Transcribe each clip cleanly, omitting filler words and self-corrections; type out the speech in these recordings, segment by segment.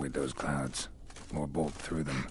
avoid those clouds, or bolt through them.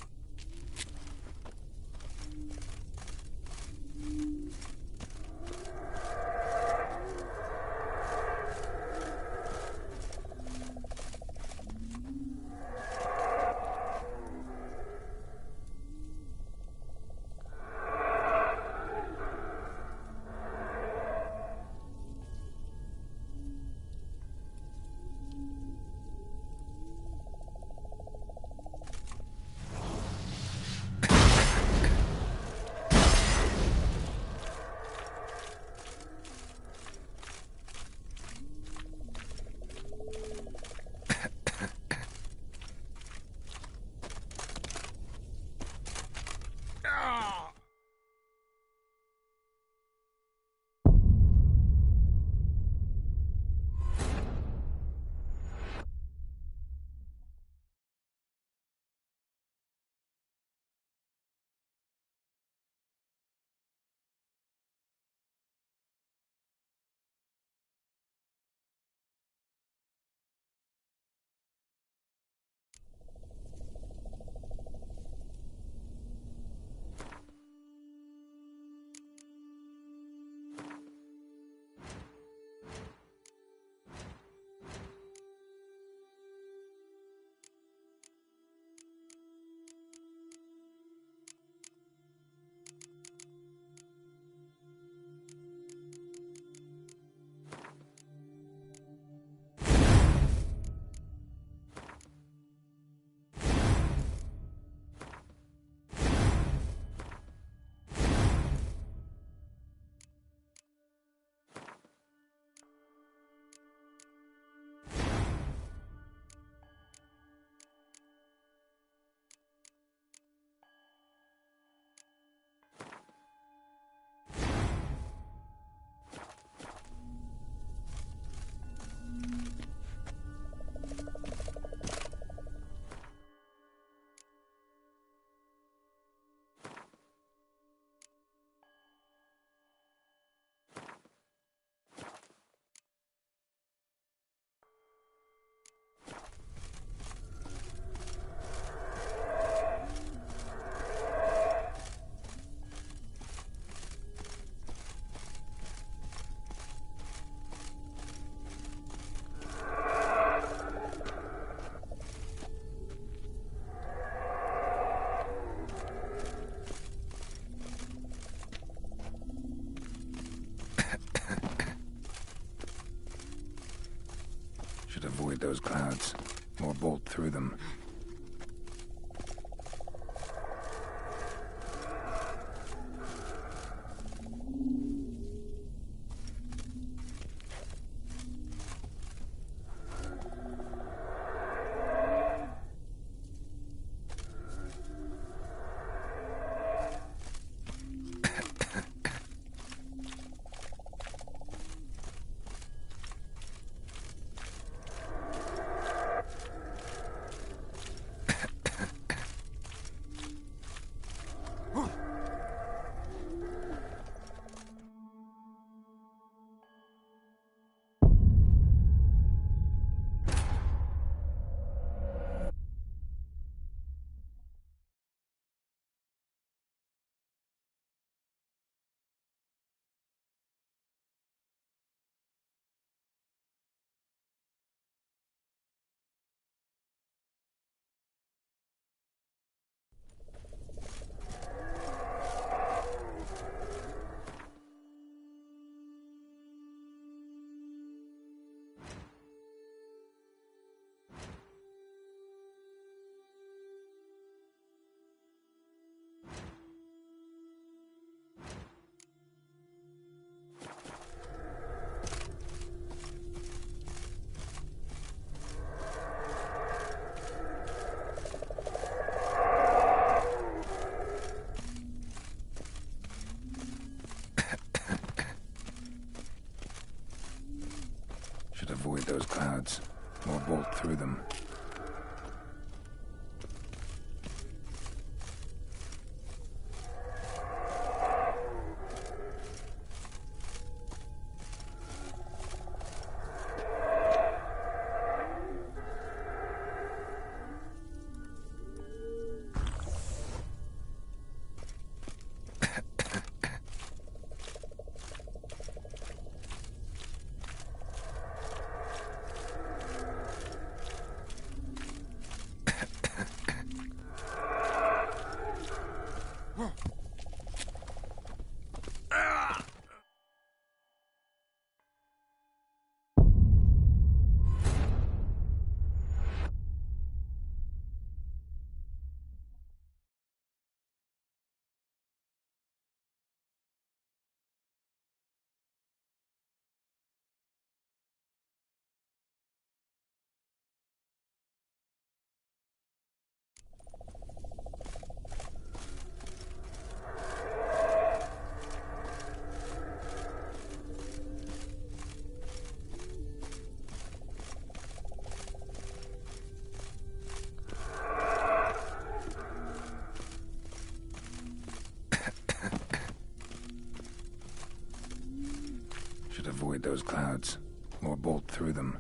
Avoid those clouds, or bolt through them. Avoid those clouds, or bolt through them. those clouds, or bolt through them.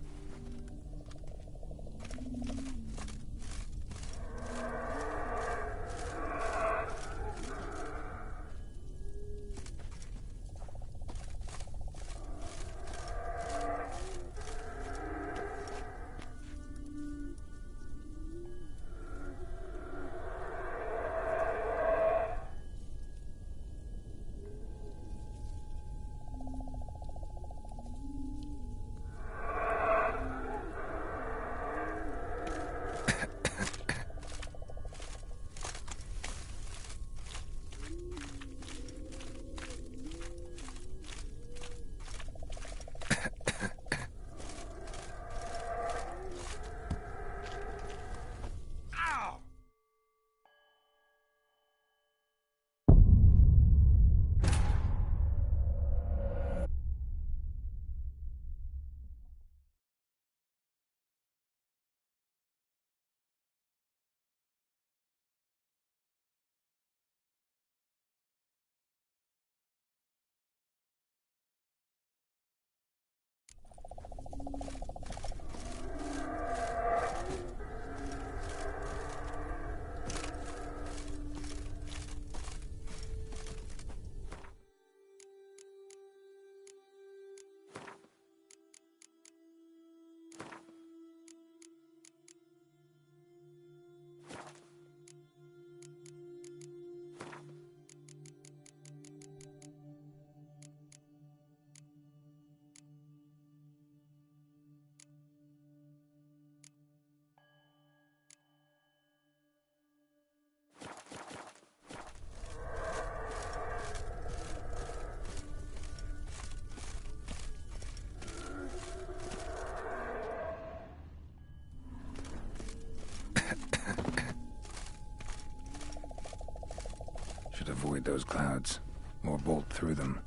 Avoid those clouds, or bolt through them.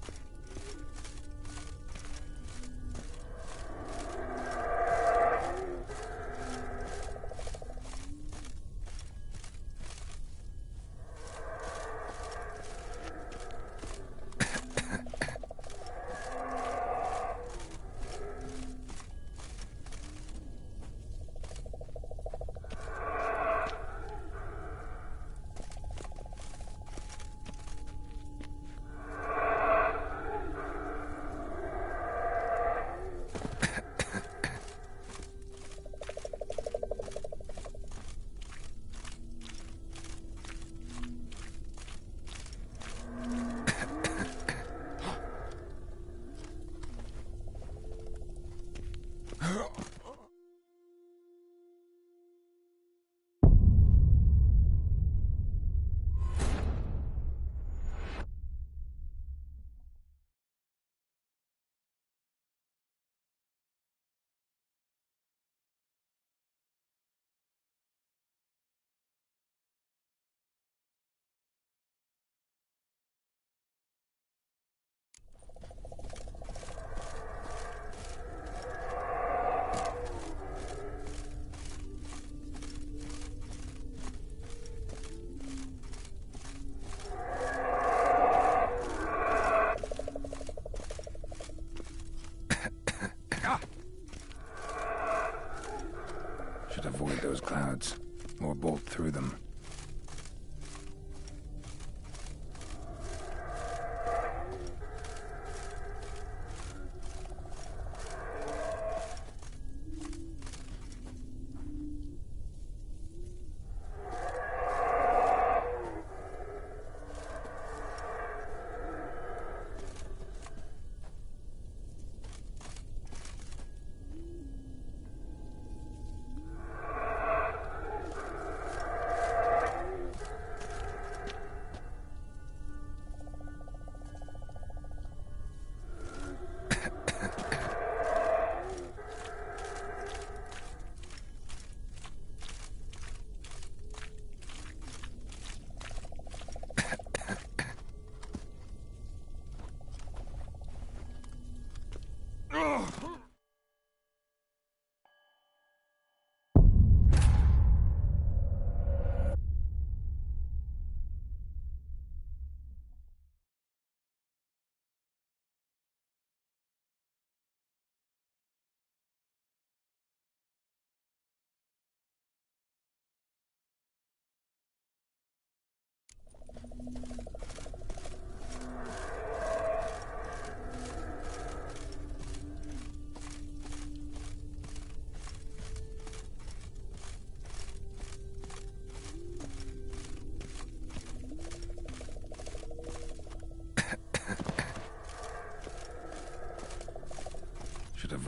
Should avoid those clouds, or bolt through them.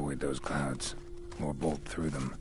avoid those clouds, or bolt through them.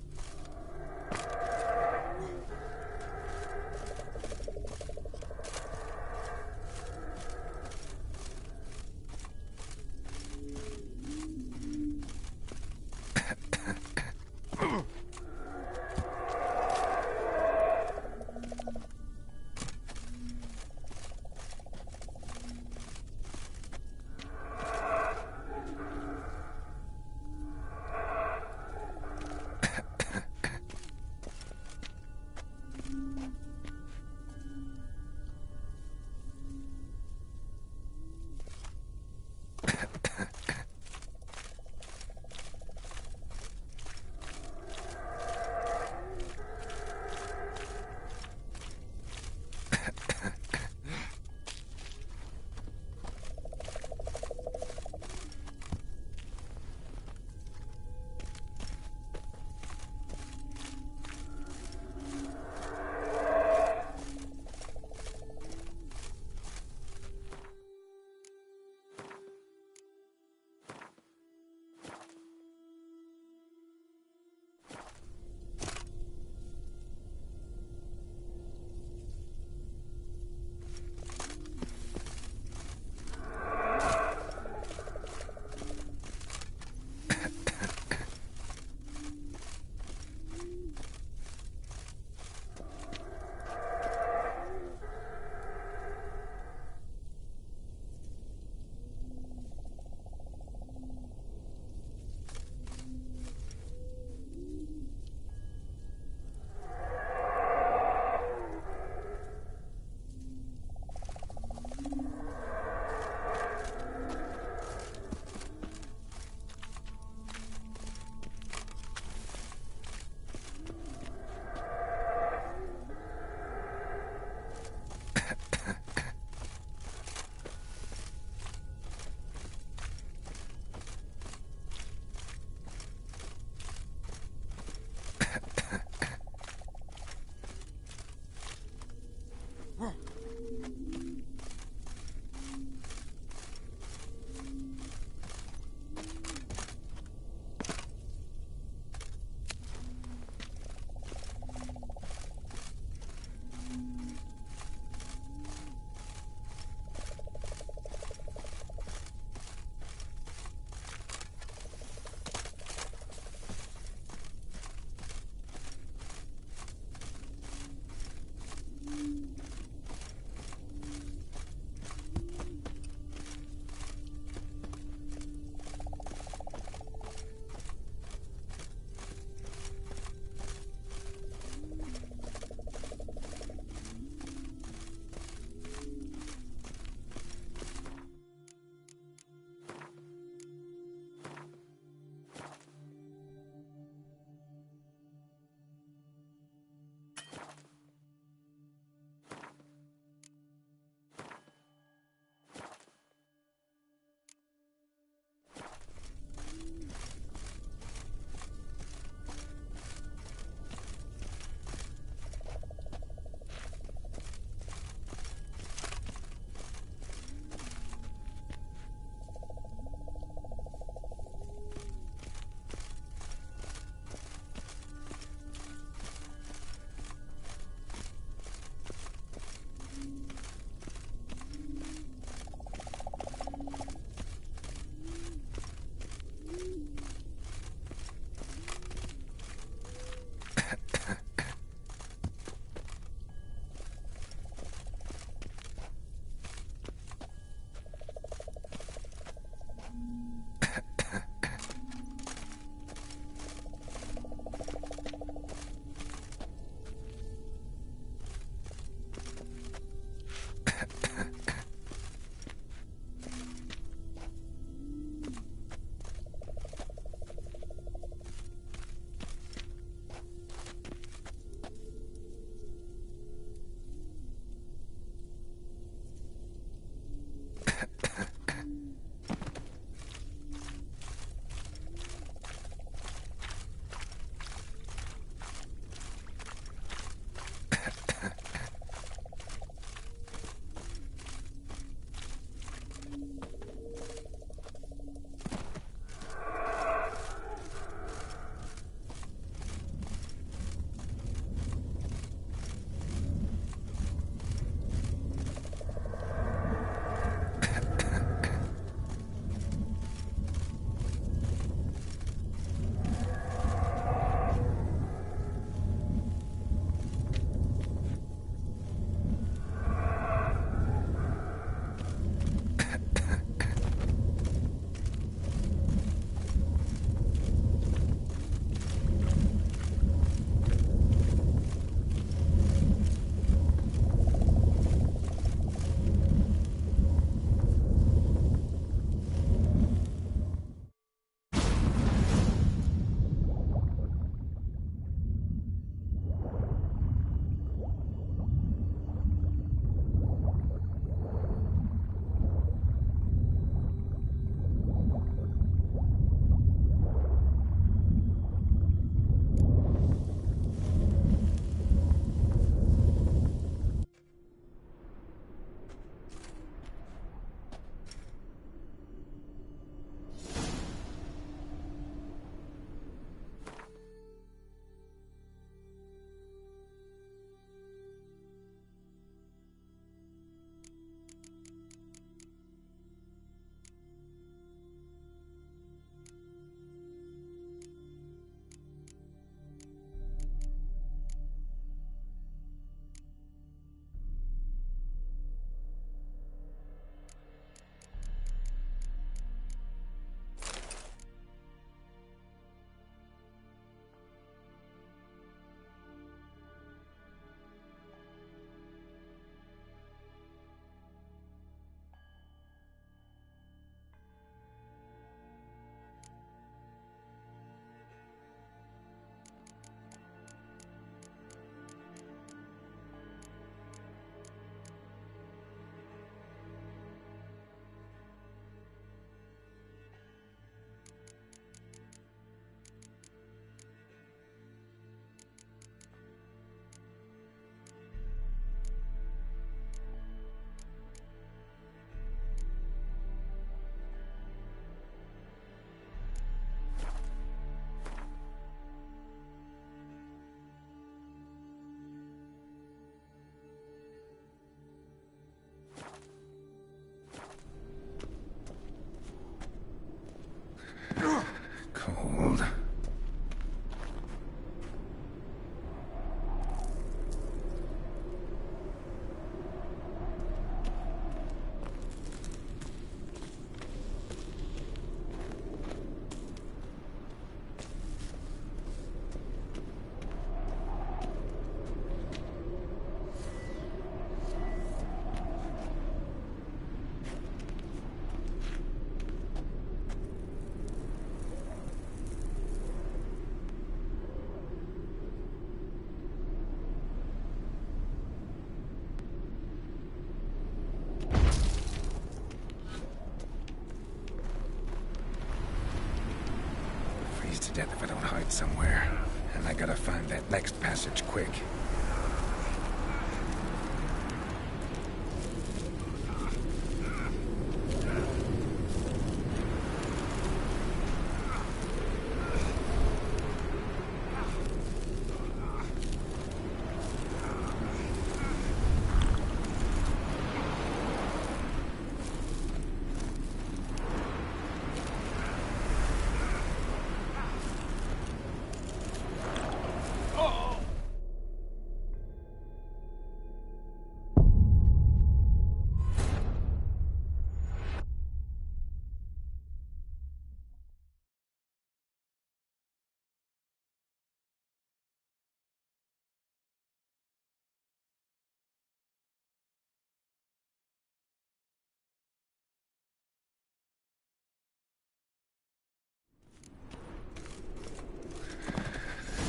to death if I don't hide somewhere. And I gotta find that next passage quick.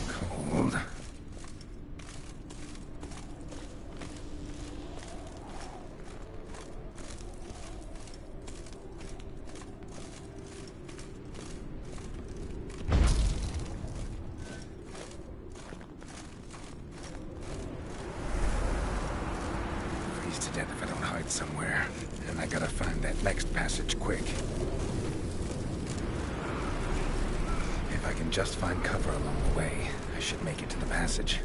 Cold. Freeze to death if I don't hide somewhere. And I gotta find that next passage quick. If I can just find cover along the way, I should make it to the passage.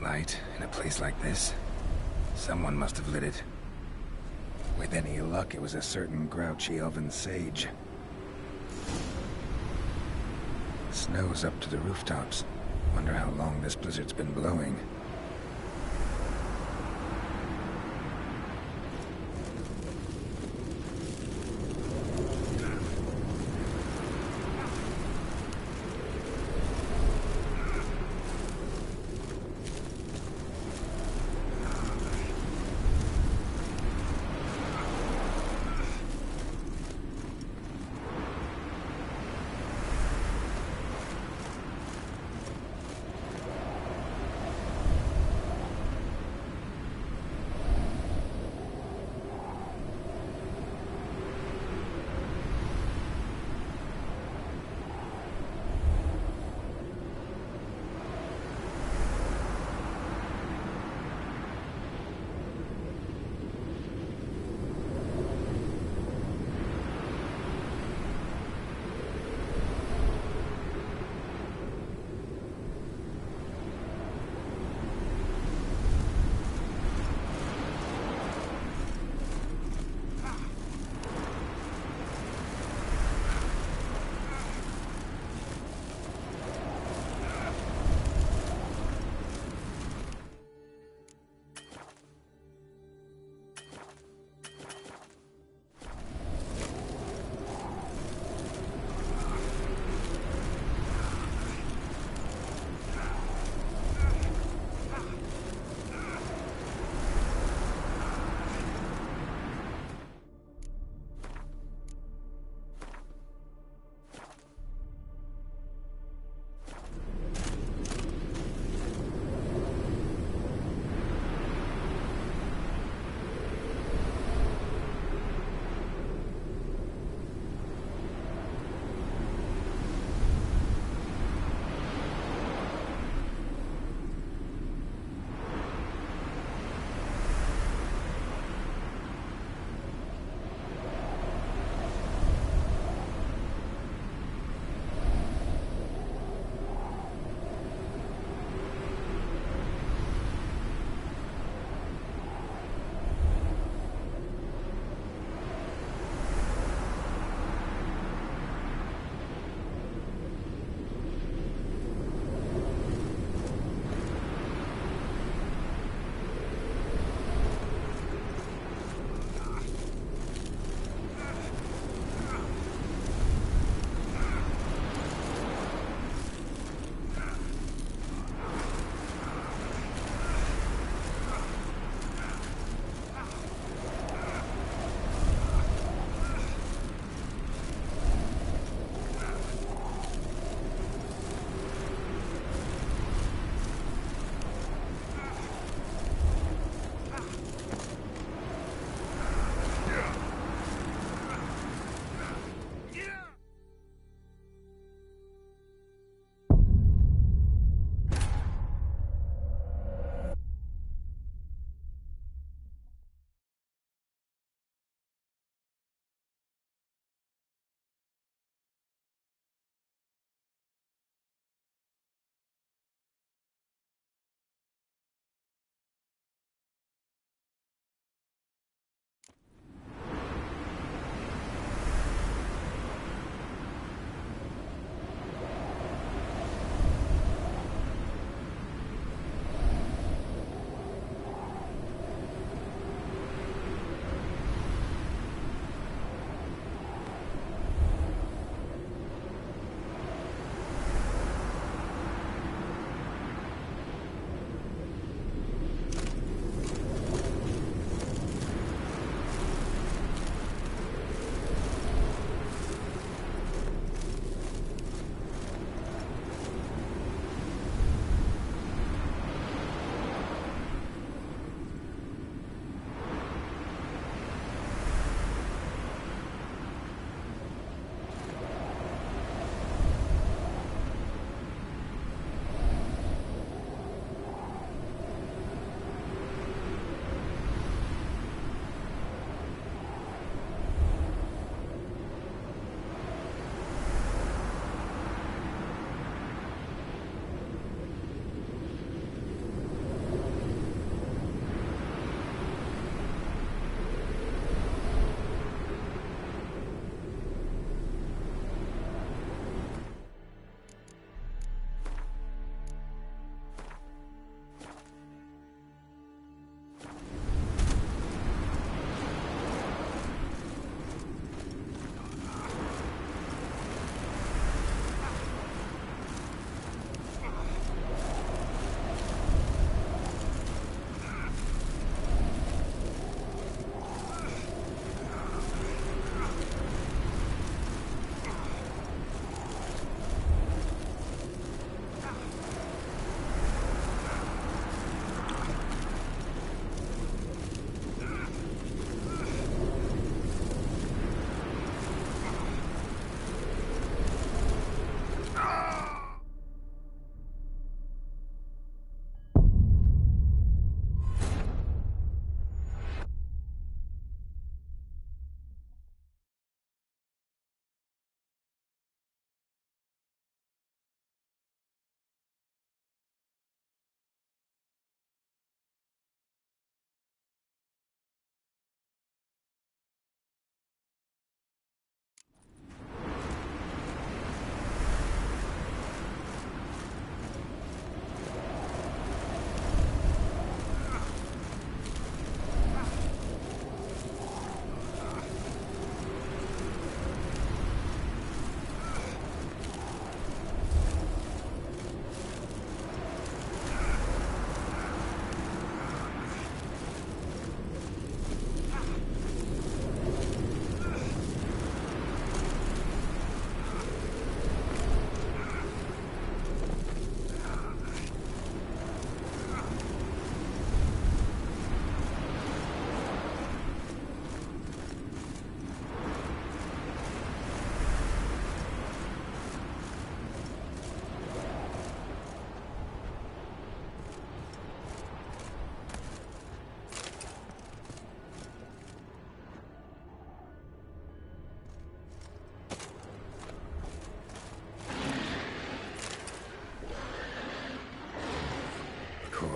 Light in a place like this? Someone must have lit it. With any luck, it was a certain grouchy elven sage. Snow's up to the rooftops. Wonder how long this blizzard's been blowing.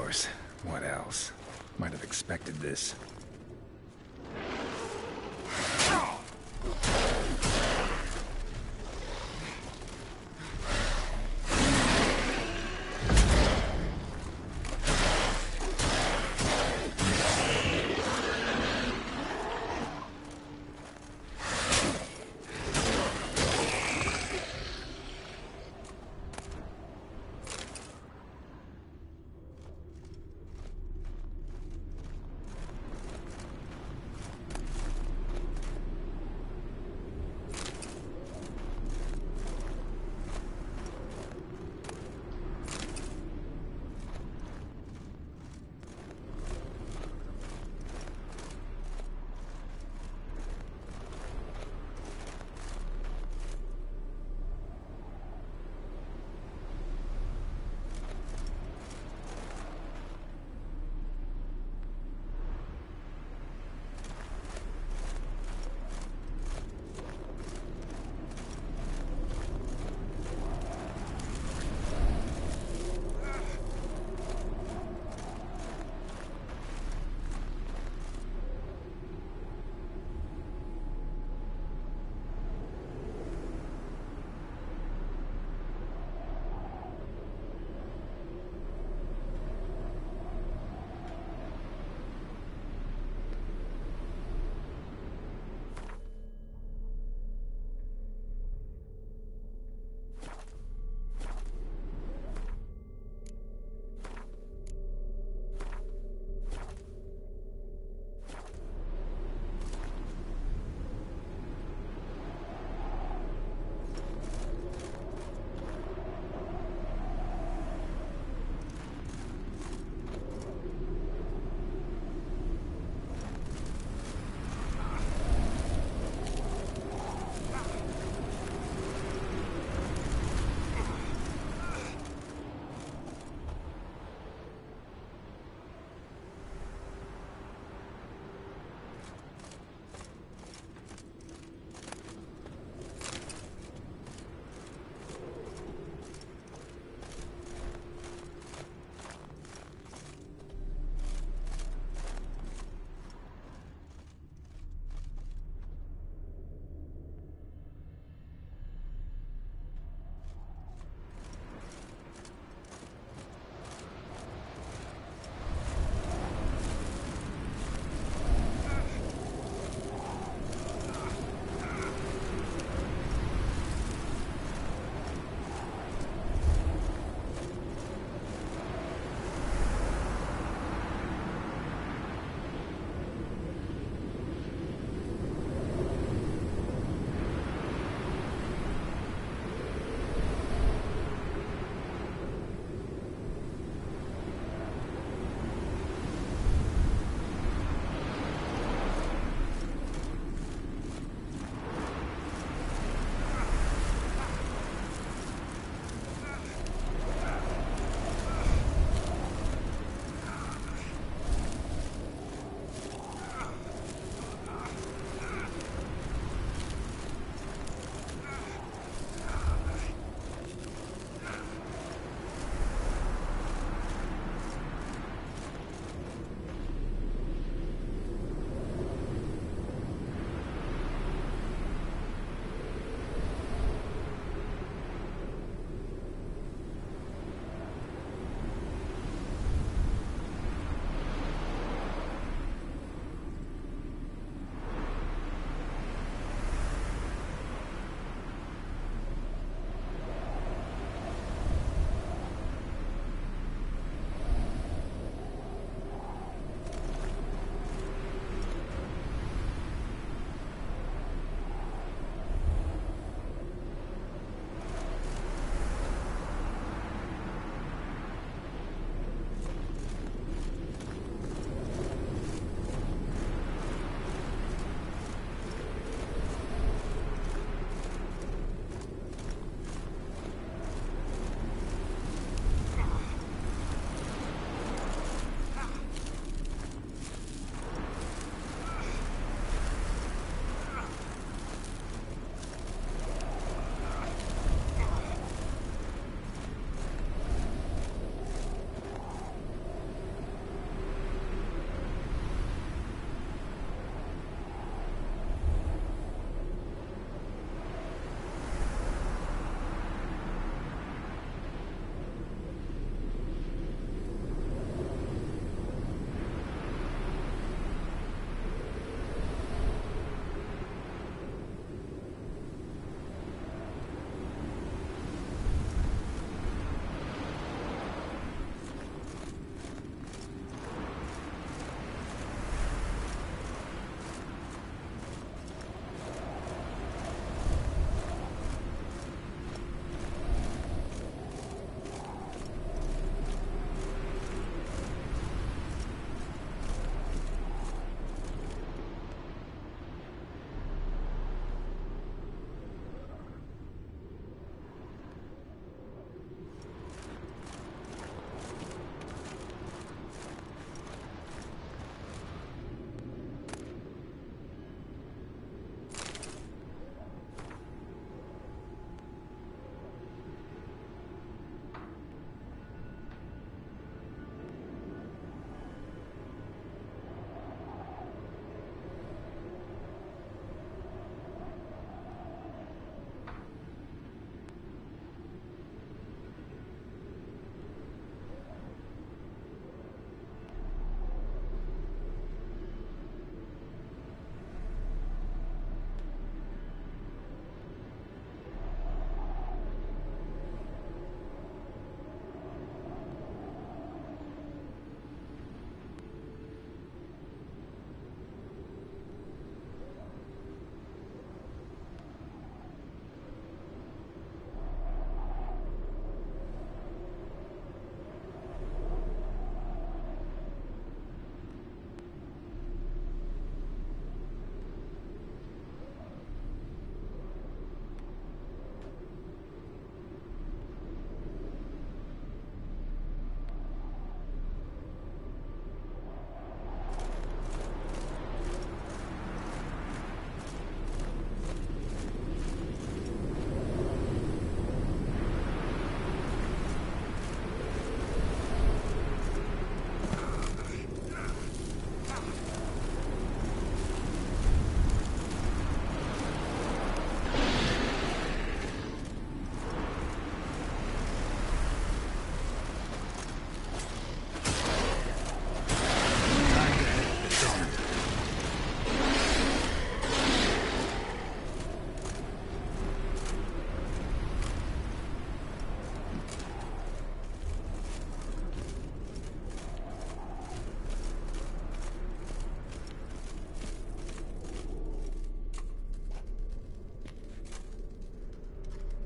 course. What else? Might have expected this.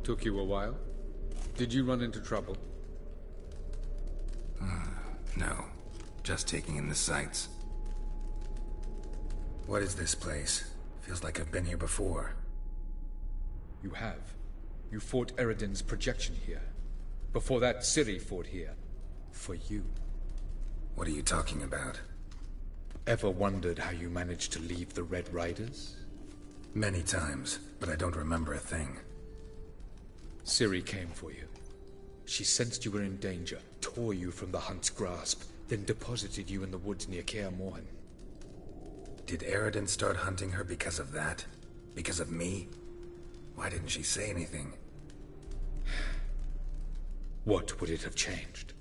Took you a while? Did you run into trouble? No. Just taking in the sights. What is this place? Feels like I've been here before. You have. You fought Eredin's projection here. Before that, Ciri fought here. For you. What are you talking about? Ever wondered how you managed to leave the Red Riders? Many times, but I don't remember a thing. Ciri came for you. She sensed you were in danger, tore you from the Hunt's grasp, then deposited you in the woods near Kaer Morhen. Did Eredin start hunting her because of that? Because of me? Why didn't she say anything? What would it have changed?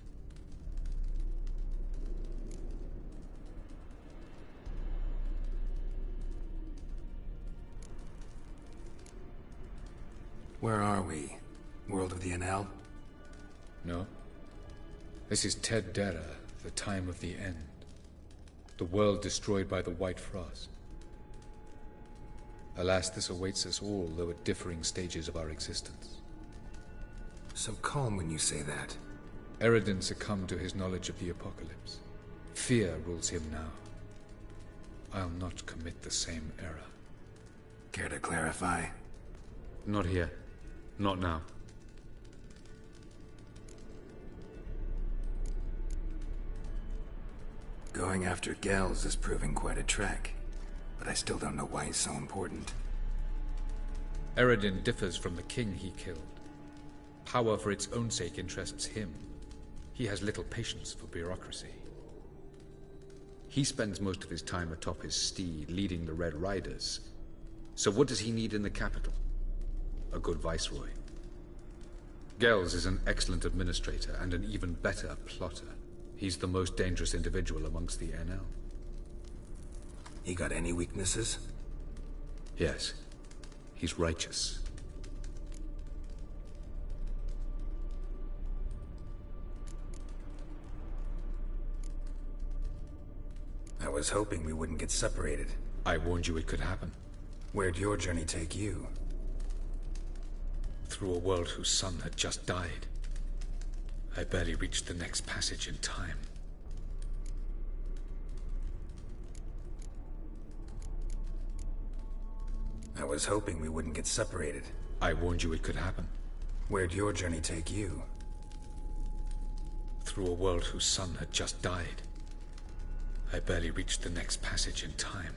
Where are we? World of the NL? No. This is Ted Dera, the time of the end. The world destroyed by the White Frost. Alas, this awaits us all, though at differing stages of our existence. So calm when you say that. Eredin succumbed to his knowledge of the apocalypse. Fear rules him now. I'll not commit the same error. Care to clarify? Not here. Not now. Going after Gels is proving quite a trek, but I still don't know why he's so important. Eredin differs from the king he killed. Power for its own sake interests him. He has little patience for bureaucracy. He spends most of his time atop his steed, leading the Red Riders. So what does he need in the capital? A good viceroy. Gels is an excellent administrator and an even better plotter. He's the most dangerous individual amongst the NL. He got any weaknesses? Yes. He's righteous. I was hoping we wouldn't get separated. I warned you it could happen. Where'd your journey take you? Through a world whose son had just died. I barely reached the next passage in time. I was hoping we wouldn't get separated. I warned you it could happen. Where'd your journey take you? Through a world whose son had just died. I barely reached the next passage in time.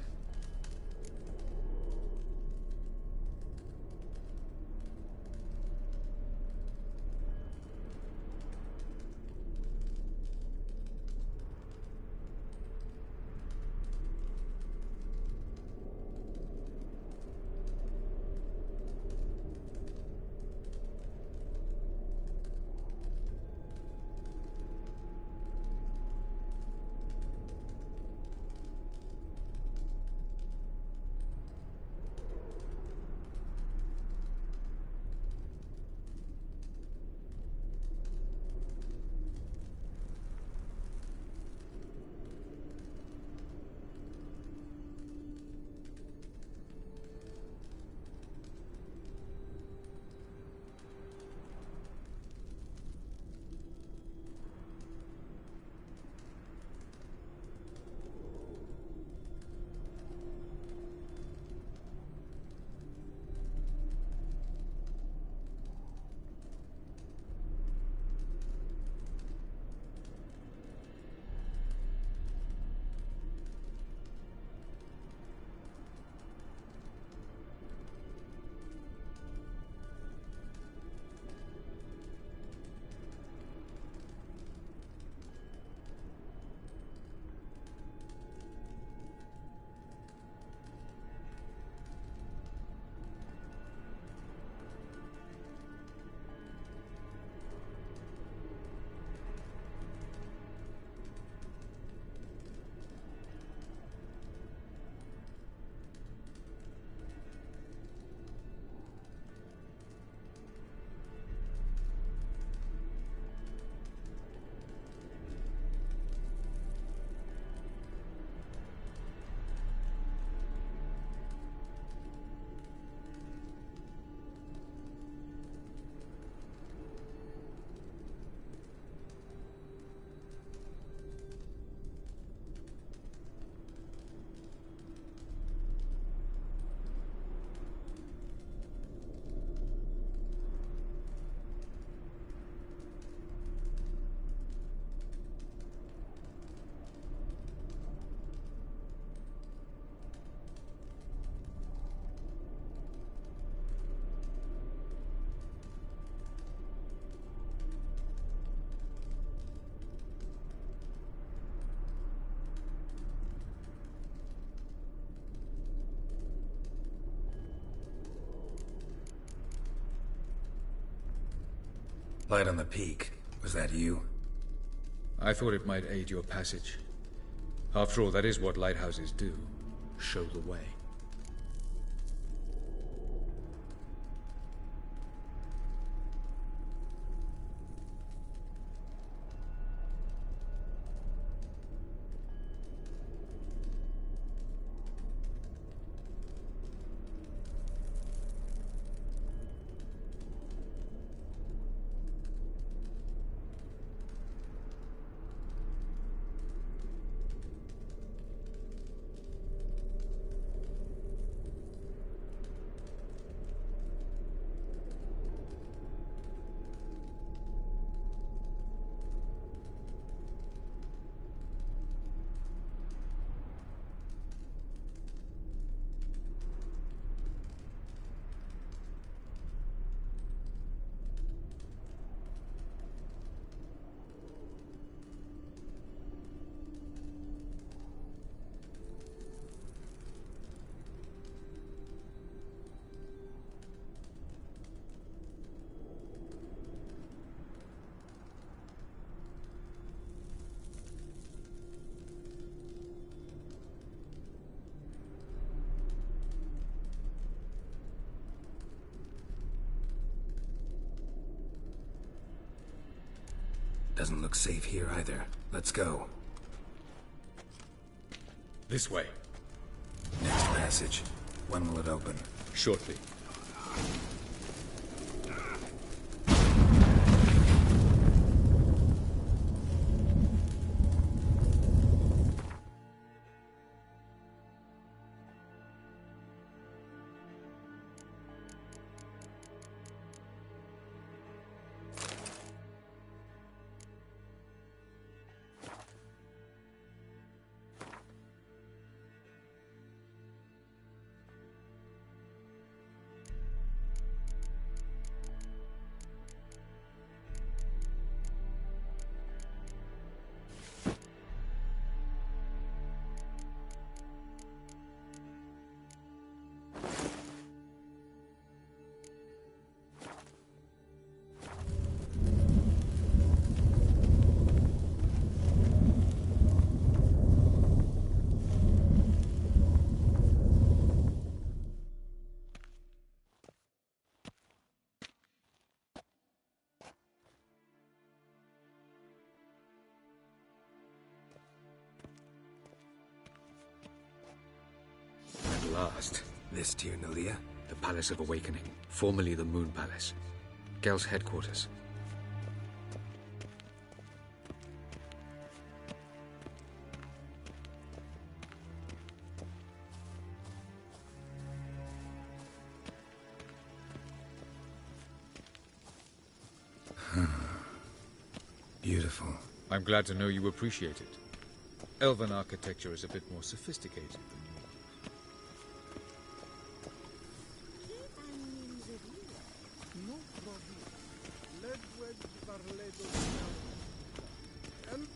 Light on the peak. Was that you? I thought it might aid your passage. After all, that is what lighthouses do. Show the way. Doesn't look safe here either. Let's go. This way. Next passage. When will it open? Shortly. At last. This Tirnalia? The Palace of Awakening, formerly the Moon Palace. Gel's headquarters. Beautiful. I'm glad to know you appreciate it. Elven architecture is a bit more sophisticated than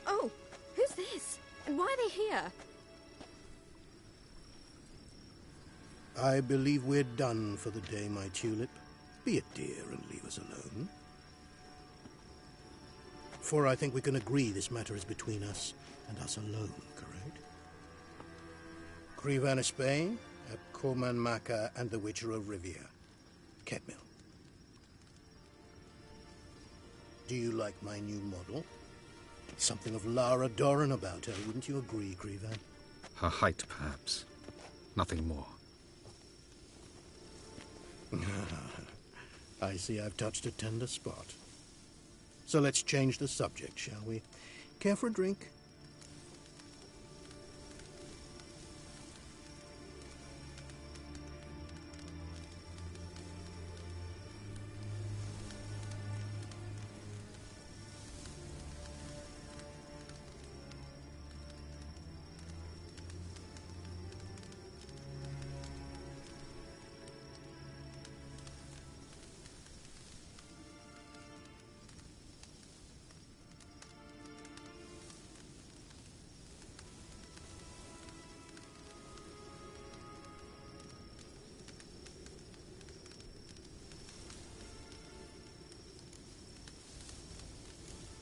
Oh, who's this? And why are they here? I believe we're done for the day, my tulip. Be a dear and leave us alone. For I think we can agree this matter is between us and us alone, correct? Krivan of Spain, Corman Maka, and the Witcher of Rivia. Ketmil. Do you like my new model? Something of Lara Doran about her, wouldn't you agree, Krivan? her height, perhaps. Nothing more. I see I've touched a tender spot. So let's change the subject, shall we? Care for a drink?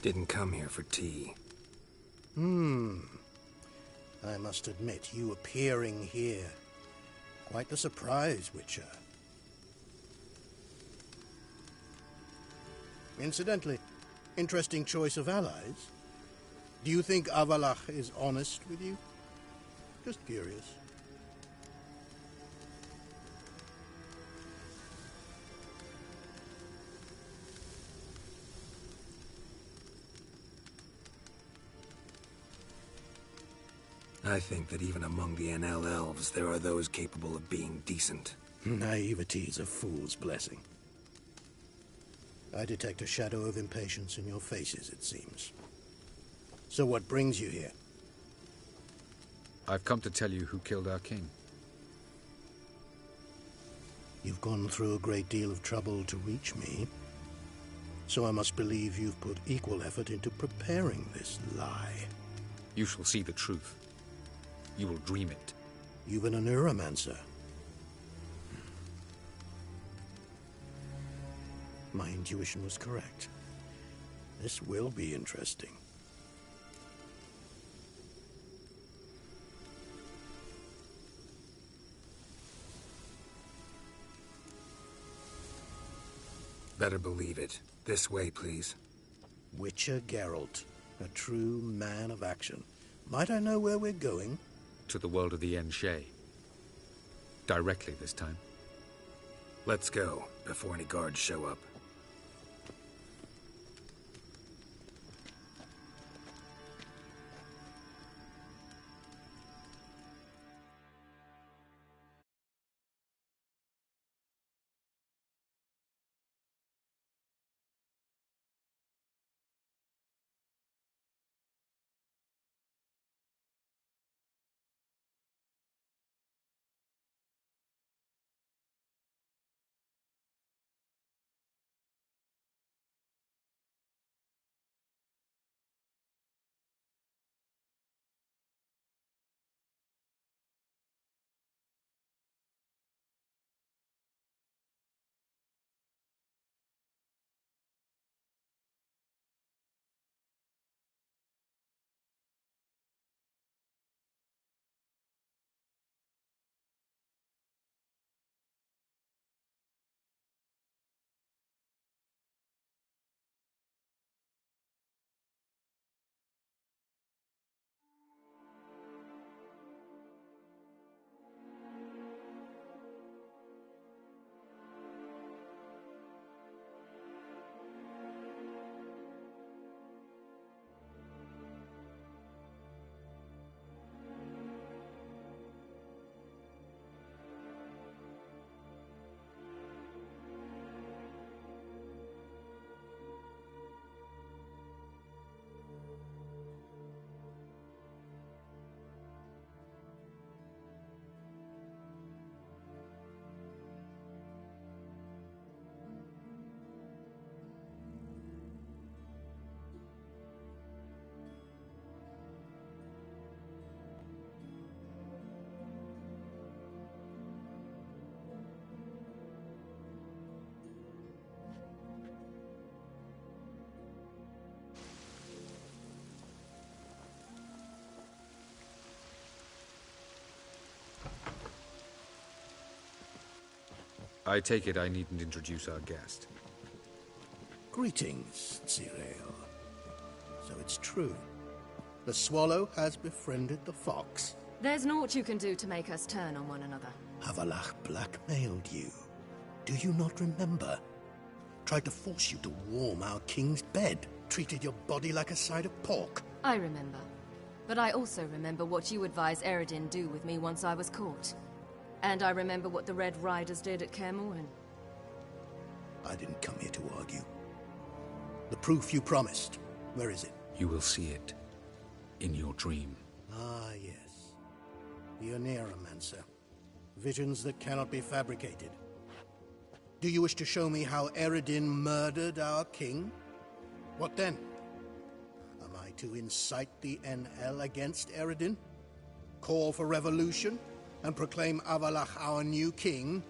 Didn't come here for tea. I must admit, you appearing here. Quite the surprise, Witcher. Incidentally, interesting choice of allies. Do you think Avalach is honest with you? Just curious. I think that even among the NL elves, there are those capable of being decent. Naivety is a fool's blessing. I detect a shadow of impatience in your faces, it seems. So what brings you here? I've come to tell you who killed our king. You've gone through a great deal of trouble to reach me. So I must believe you've put equal effort into preparing this lie. You shall see the truth. You will dream it. You've been a neuromancer. My intuition was correct. This will be interesting. Better believe it. This way, please. Witcher Geralt, a true man of action. Might I know where we're going? To the world of the Enshe. Directly this time. Let's go, before any guards show up. I take it I needn't introduce our guest. Greetings, Cyril. So it's true. The swallow has befriended the fox. There's naught you can do to make us turn on one another. Avalach blackmailed you. Do you not remember? Tried to force you to warm our king's bed. Treated your body like a side of pork. I remember. But I also remember what you advised Eredin do with me once I was caught. And I remember what the Red Riders did at Kaer Morhen. I didn't come here to argue. The proof you promised, where is it? You will see it. In your dream. Ah, yes. The Oneiromancer. Visions that cannot be fabricated. Do you wish to show me how Eredin murdered our king? What then? Am I to incite the NL against Eredin? Call for revolution? And proclaim Avalach our new king?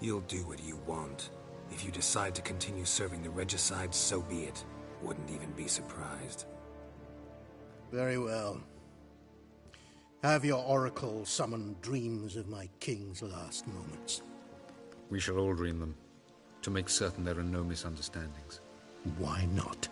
You'll do what you want. If you decide to continue serving the regicide, so be it. Wouldn't even be surprised. Very well. Have your oracle summon dreams of my king's last moments. We shall all dream them, to make certain there are no misunderstandings. Why not?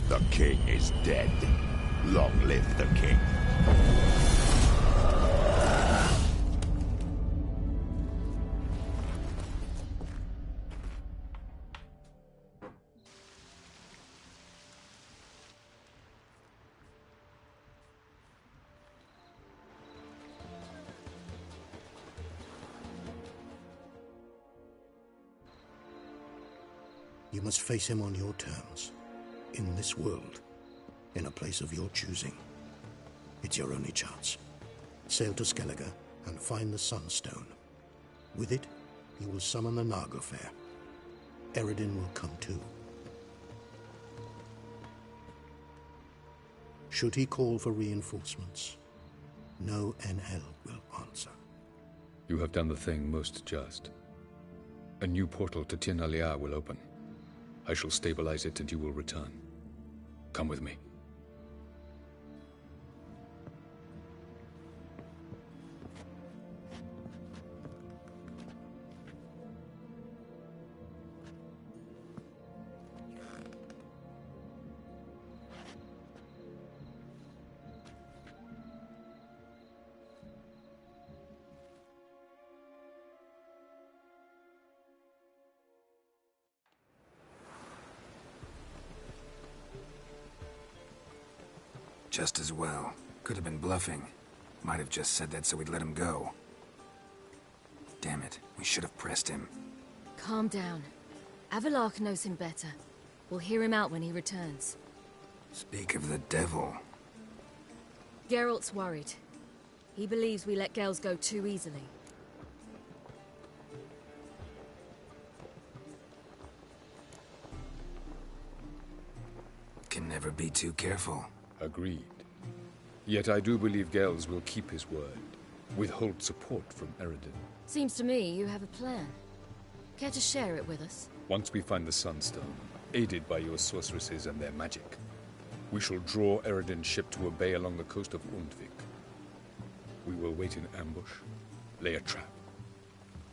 The king is dead. Long live the king. You must face him on your terms. In this world, in a place of your choosing. It's your only chance. Sail to Skellige and find the Sunstone. With it, you will summon the Naga Fair. Eredin will come too. Should he call for reinforcements, no NL will answer. You have done the thing most just. A new portal to Tirnalia will open. I shall stabilize it and you will return. Come with me. Just as well. Could have been bluffing. Might have just said that so we'd let him go. Damn it, we should have pressed him. Calm down. Avalark knows him better. We'll hear him out when he returns. Speak of the devil. Geralt's worried. He believes we let Gels go too easily. Can never be too careful. Agreed. Yet I do believe Gels will keep his word. Withhold support from Eredin. Seems to me you have a plan. Care to share it with us? Once we find the Sunstone, aided by your sorceresses and their magic, we shall draw Eredin's ship to a bay along the coast of Undvik. We will wait in ambush, lay a trap.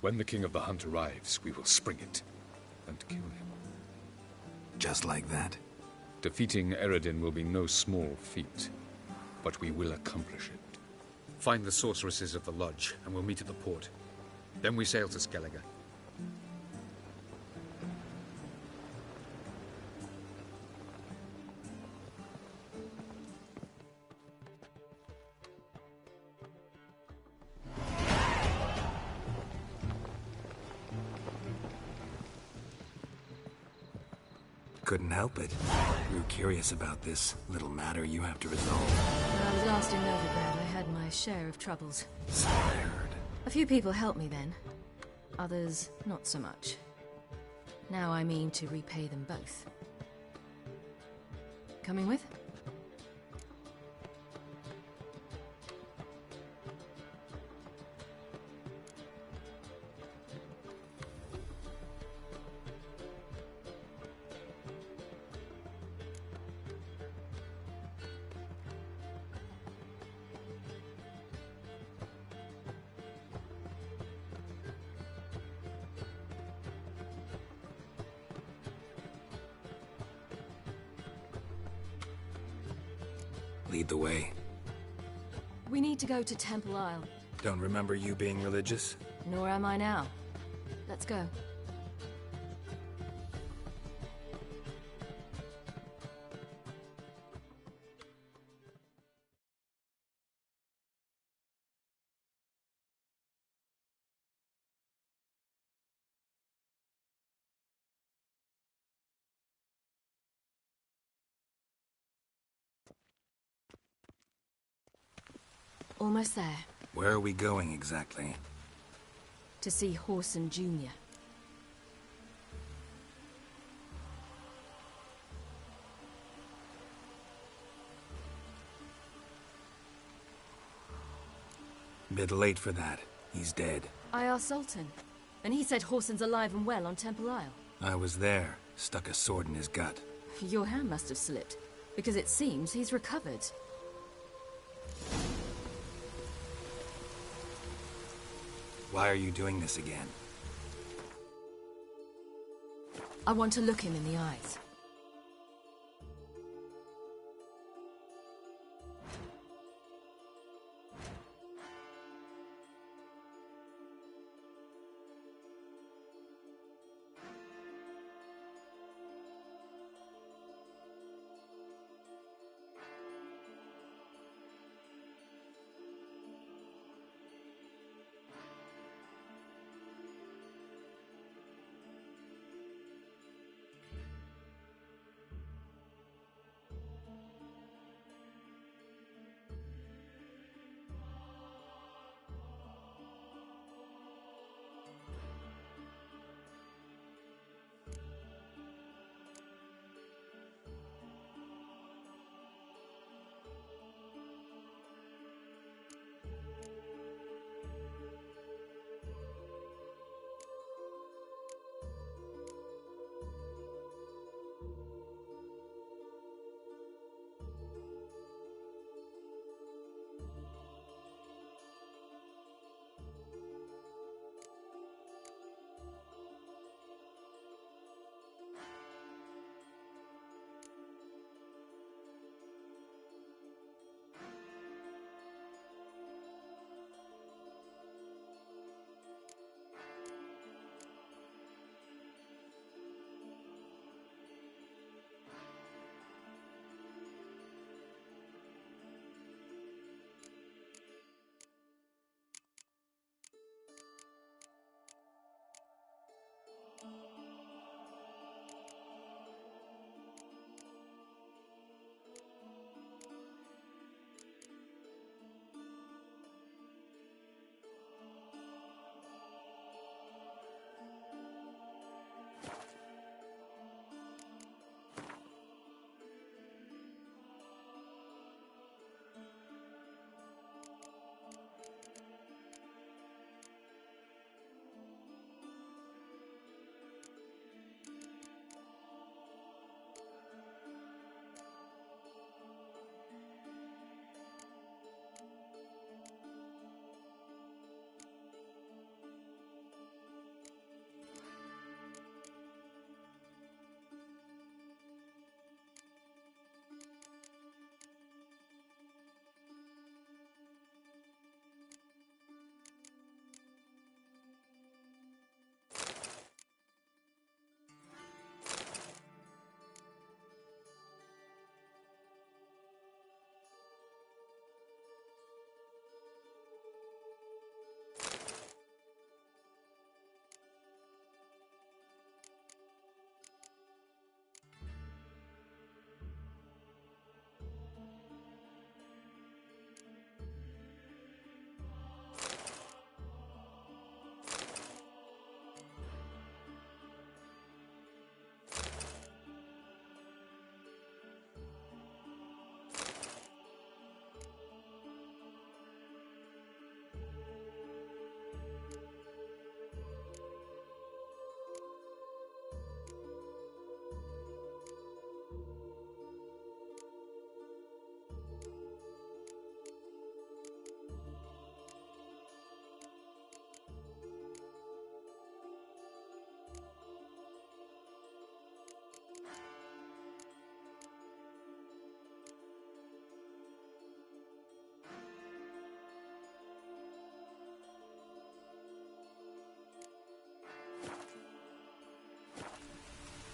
When the King of the Hunt arrives, we will spring it and kill him. Just like that? Defeating Eredin will be no small feat, but we will accomplish it. Find the sorceresses of the lodge, and we'll meet at the port. Then we sail to Skellige. Couldn't help it. Grew curious about this little matter you have to resolve. When I was last in Novigrad, I had my share of troubles. So I heard. A few people helped me then. Others, not so much. Now I mean to repay them both. Coming with? Lead the way. We need to go to Temple Isle. Don't remember you being religious? Nor am I now. Let's go. Almost there. Where are we going exactly? To see Horson Jr. Bit late for that. He's dead. I asked Sultan, and he said Horson's alive and well on Temple Isle. I was there. Stuck a sword in his gut. Your hand must have slipped, because it seems he's recovered. Why are you doing this again? I want to look him in the eyes.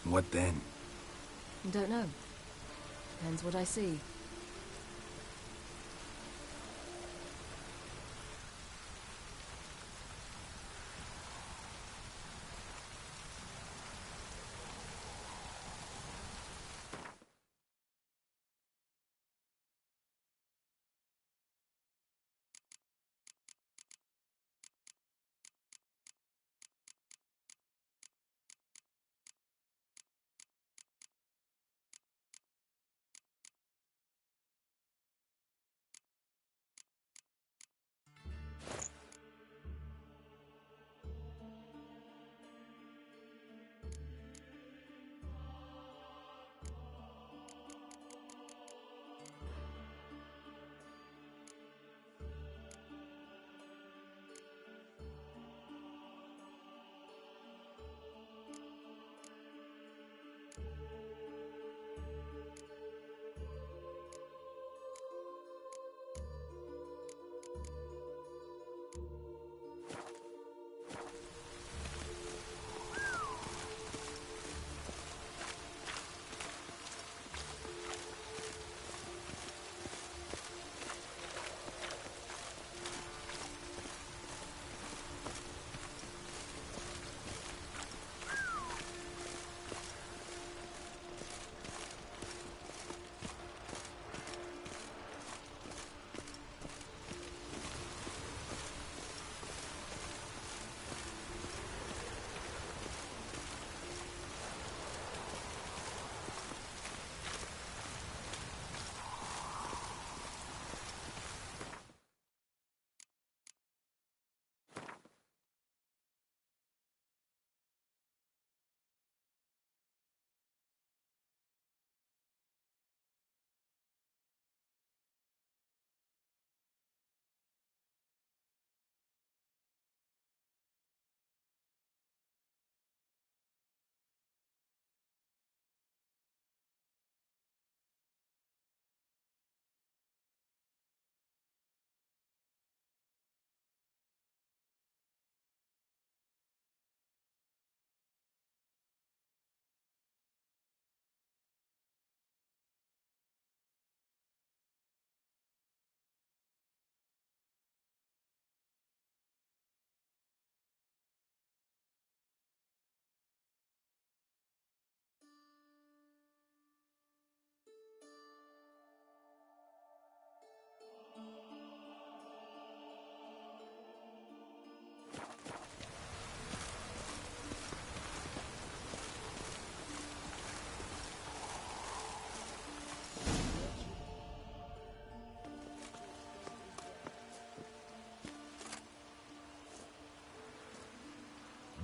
What then? Don't know. Depends what I see.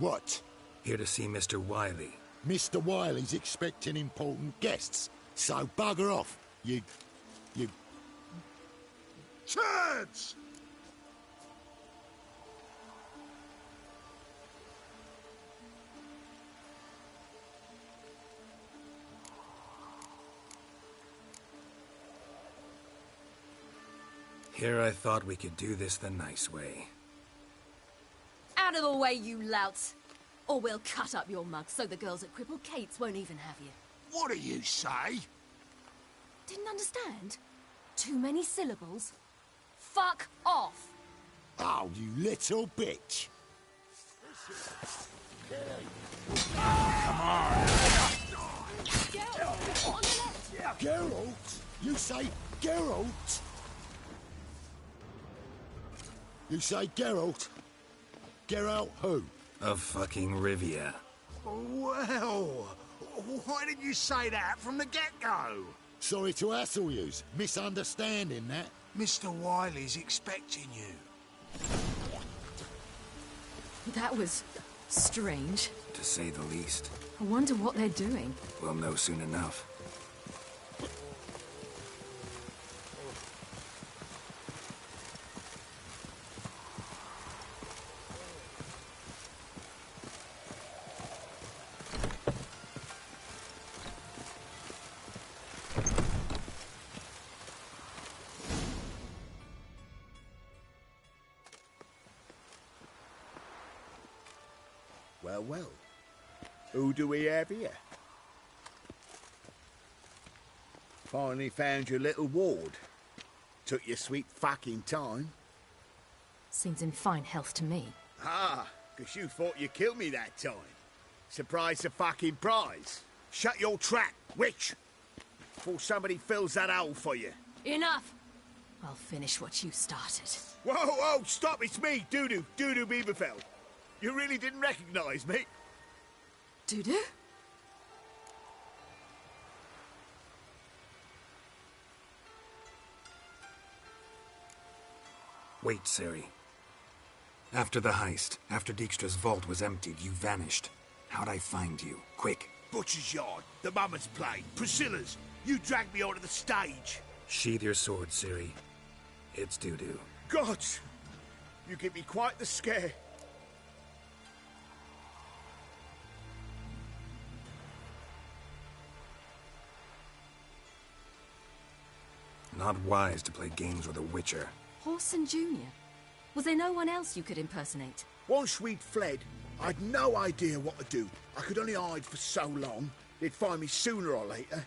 What? Here to see Mr. Wiley. Mr. Wiley's expecting important guests, so bugger off, you... Turds! Here I thought we could do this the nice way. Out of the way, you louts! Or we'll cut up your mug so the girls at Cripple Kate's won't even have you. What do you say? Didn't understand? Too many syllables? Fuck off! Oh, you little bitch. Geralt, on the left! Geralt? You say Geralt? You say Geralt? Geralt who? Of fucking Rivia. Well, why didn't you say that from the get-go? Sorry to hassle yous. Misunderstanding that. Mr. Wiley's expecting you. That was strange. To say the least. I wonder what they're doing. We'll know soon enough. Well. Who do we have here? Finally found your little ward. Took your sweet fucking time. Seems in fine health to me. Ah, 'cause you thought you killed me that time. Surprise the fucking prize. Shut your trap, witch! Before somebody fills that hole for you. Enough! I'll finish what you started. Whoa, stop, it's me, Dudu Beaverfell. You really didn't recognize me? Dudu? Wait, Ciri. After the heist, after Dijkstra's vault was emptied, you vanished. How'd I find you? Quick. Butcher's Yard, the Mama's Play, Priscilla's. You dragged me onto the stage. Sheathe your sword, Ciri. It's Dudu. God! You give me quite the scare. Not wise to play games with a witcher. Horson Jr. Was there no one else you could impersonate? Once we'd fled, I'd no idea what to do. I could only hide for so long. They'd find me sooner or later.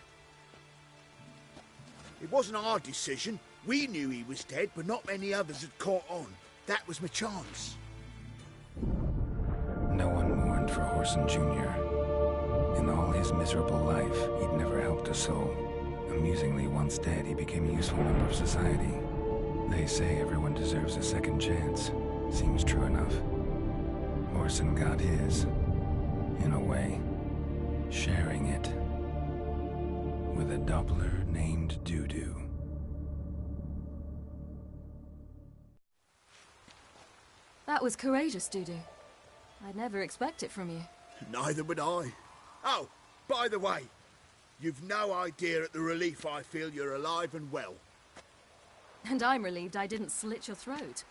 It wasn't our decision. We knew he was dead, but not many others had caught on. That was my chance. No one mourned for Horson Jr. In all his miserable life, he'd never helped a soul. Amusingly, once dead, he became a useful member of society. They say everyone deserves a second chance. Seems true enough. Horson got his, in a way, sharing it with a Doppler named Dudu. That was courageous, Dudu. I'd never expect it from you. Neither would I. Oh, by the way, you've no idea at the relief I feel you're alive and well. And I'm relieved I didn't slit your throat.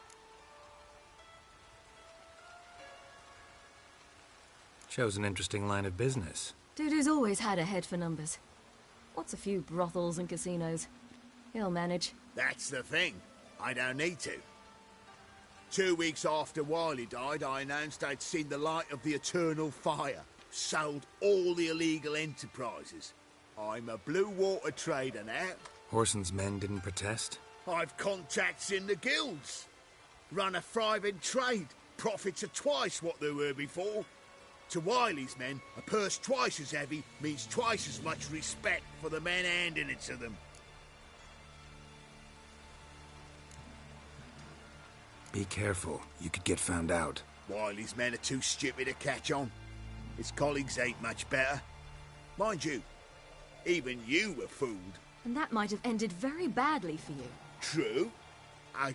Shows an interesting line of business. Dudu's always had a head for numbers. What's a few brothels and casinos? He'll manage. That's the thing. I don't need to. 2 weeks after Wiley died, I announced I'd seen the light of the eternal fire. Sold all the illegal enterprises. I'm a blue water trader now. Horson's men didn't protest? I've contacts in the guilds. Run a thriving trade. Profits are twice what they were before. To Wiley's men, a purse twice as heavy means twice as much respect for the men handing it to them. Be careful. You could get found out. Wiley's men are too stupid to catch on. His colleagues ain't much better. Mind you, even you were fooled. And that might have ended very badly for you. True. I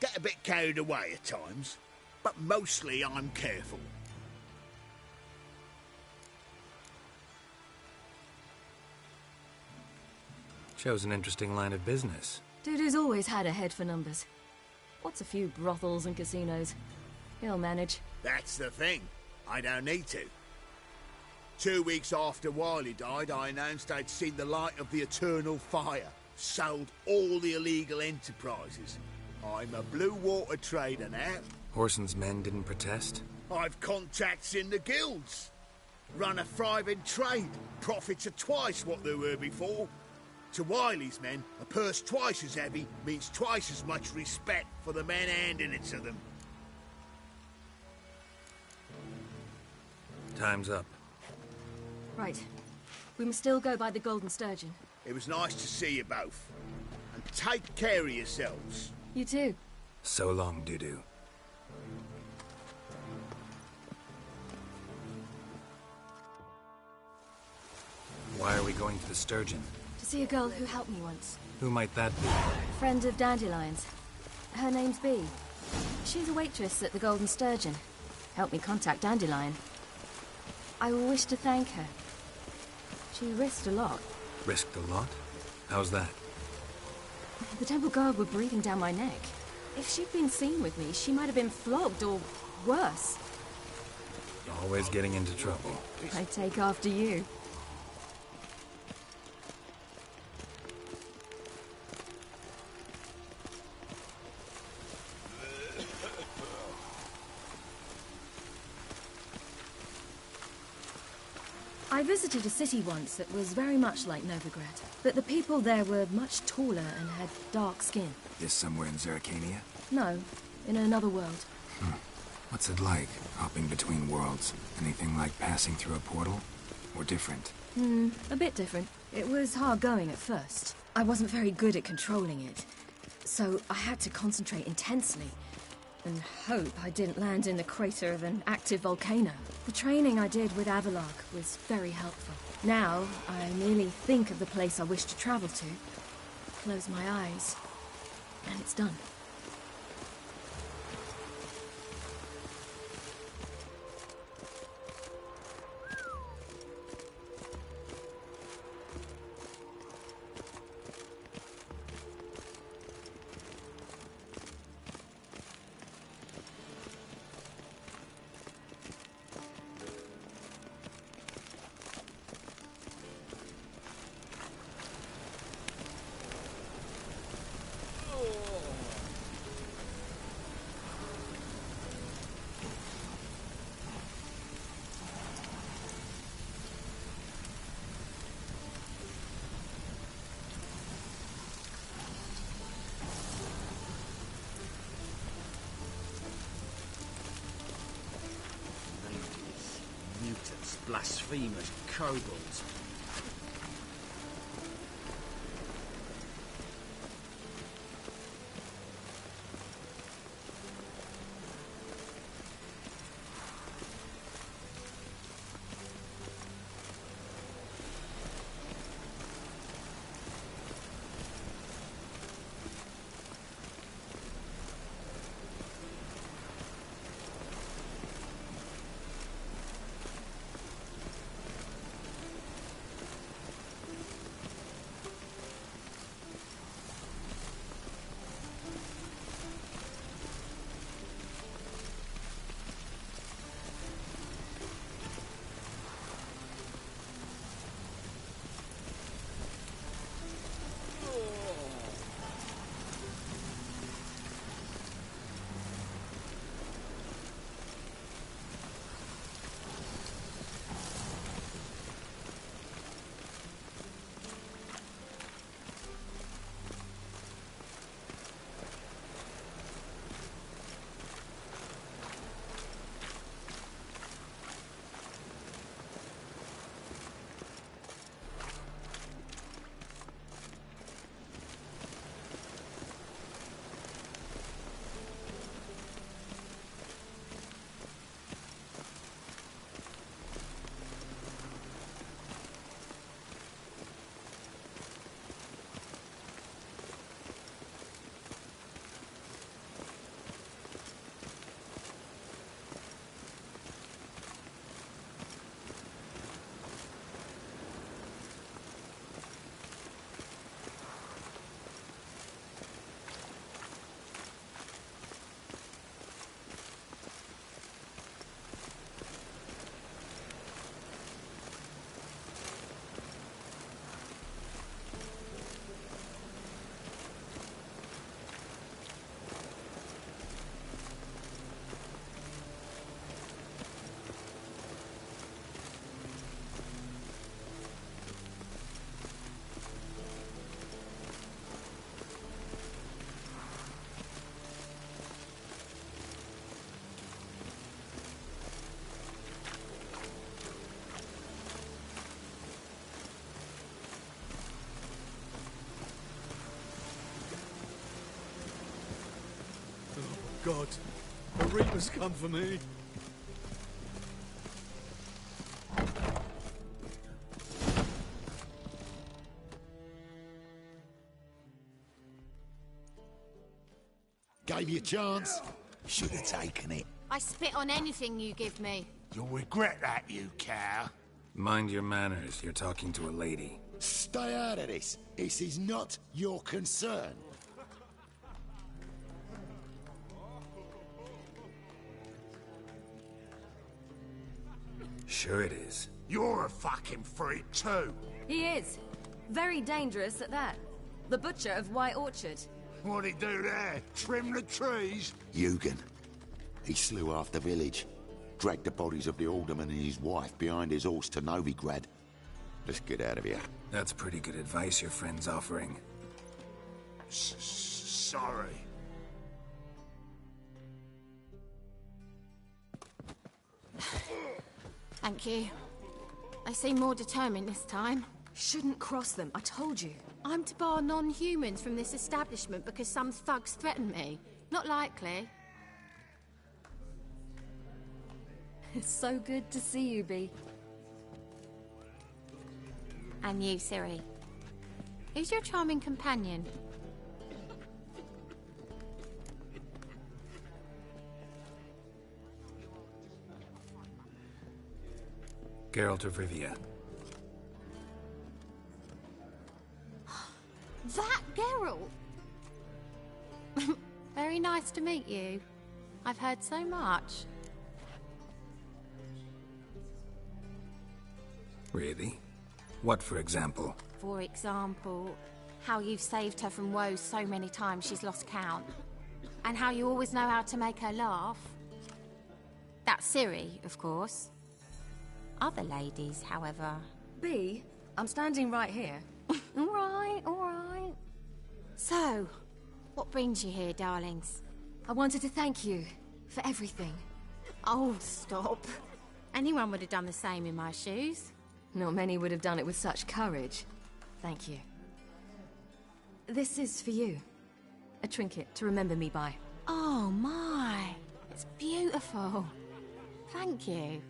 get a bit carried away at times, but mostly I'm careful. Shows an interesting line of business. Dude who's always had a head for numbers. What's a few brothels and casinos? He'll manage. That's the thing. I don't need to. 2 weeks after Wiley died, I announced I'd seen the light of the eternal fire. Sold all the illegal enterprises. I'm a blue water trader now. Horson's men didn't protest? I've contacts in the guilds. Run a thriving trade. Profits are twice what they were before. To Wiley's men, a purse twice as heavy means twice as much respect for the men handing it to them. Time's up. Right. We must still go by the Golden Sturgeon. It was nice to see you both. And take care of yourselves. You too. So long, Dudu. Why are we going to the Sturgeon? To see a girl who helped me once. Who might that be? Friend of Dandelion's. Her name's Bee. She's a waitress at the Golden Sturgeon. Helped me contact Dandelion. I wish to thank her. She risked a lot. Risked a lot? How's that? The Temple Guard were breathing down my neck. If she'd been seen with me, she might have been flogged or worse. Always getting into trouble. I take after you. I visited a city once that was very much like Novigrad, but the people there were much taller and had dark skin. This somewhere in Zeracania? No, in another world. What's it like, hopping between worlds? Anything like passing through a portal? Or different? A bit different. It was hard going at first. I wasn't very good at controlling it, so I had to concentrate intensely and hope I didn't land in the crater of an active volcano. The training I did with Avalark was very helpful. Now, I merely think of the place I wish to travel to, close my eyes, and it's done. Mutants, blasphemers, kobolds. God, the Reaper's come for me. Gave you a chance. Should have taken it. I spit on anything you give me. You'll regret that, you cow. Mind your manners. You're talking to a lady. Stay out of this. This is not your concern. Sure it is. You're a fucking freak too. He is. Very dangerous at that. The butcher of White Orchard. What'd he do there? Trim the trees? Eugen. He slew half the village. Dragged the bodies of the alderman and his wife behind his horse to Novigrad. Let's get out of here. That's pretty good advice your friend's offering. Sorry. Thank you. They seem more determined this time. Shouldn't cross them, I told you. I'm to bar non-humans from this establishment because some thugs threaten me. Not likely. It's so good to see you, Bee. And you, Ciri. Who's your charming companion? Geralt of Rivia. That Geralt! Very nice to meet you. I've heard so much. Really? What, for example? For example, how you've saved her from woes so many times she's lost count. And how you always know how to make her laugh. That's Ciri, of course. Other ladies, however... Bee, I'm standing right here. All right, all right. So, what brings you here, darlings? I wanted to thank you for everything. Oh, stop. Anyone would have done the same in my shoes. Not many would have done it with such courage. Thank you. This is for you. A trinket to remember me by. Oh, my. It's beautiful. Thank you.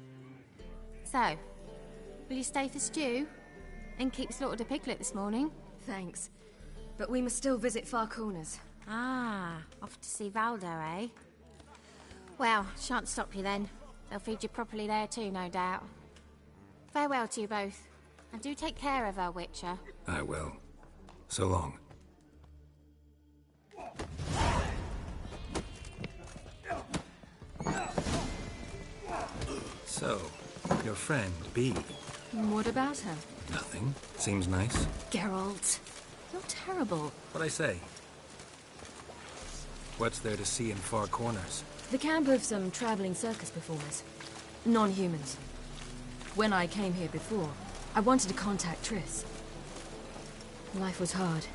So, will you stay for stew? And keep slaughtered a piglet this morning? Thanks. But we must still visit Far Corners. Ah, off to see Valdo, eh? Well, shan't stop you then. They'll feed you properly there too, no doubt. Farewell to you both. And do take care of her, Witcher. I will. So long. So, your friend, Bee. What about her? Nothing. Seems nice. Geralt, you're terrible. What'd I say? What's there to see in Far Corners? The camp of some traveling circus performers. Non-humans. When I came here before, I wanted to contact Triss. Life was hard.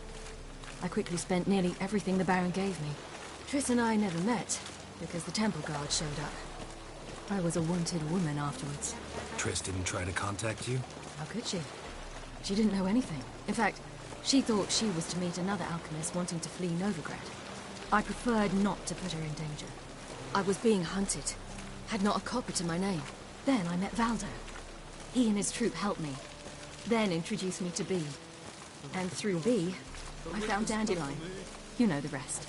I quickly spent nearly everything the Baron gave me. Triss and I never met, because the temple guard showed up. I was a wanted woman afterwards. Triss didn't try to contact you? How could she? She didn't know anything. In fact, she thought she was to meet another alchemist wanting to flee Novigrad. I preferred not to put her in danger. I was being hunted. Had not a copper to my name. Then I met Valdo. He and his troop helped me. Then introduced me to Bee. And through Bee, I found Dandelion. You know the rest.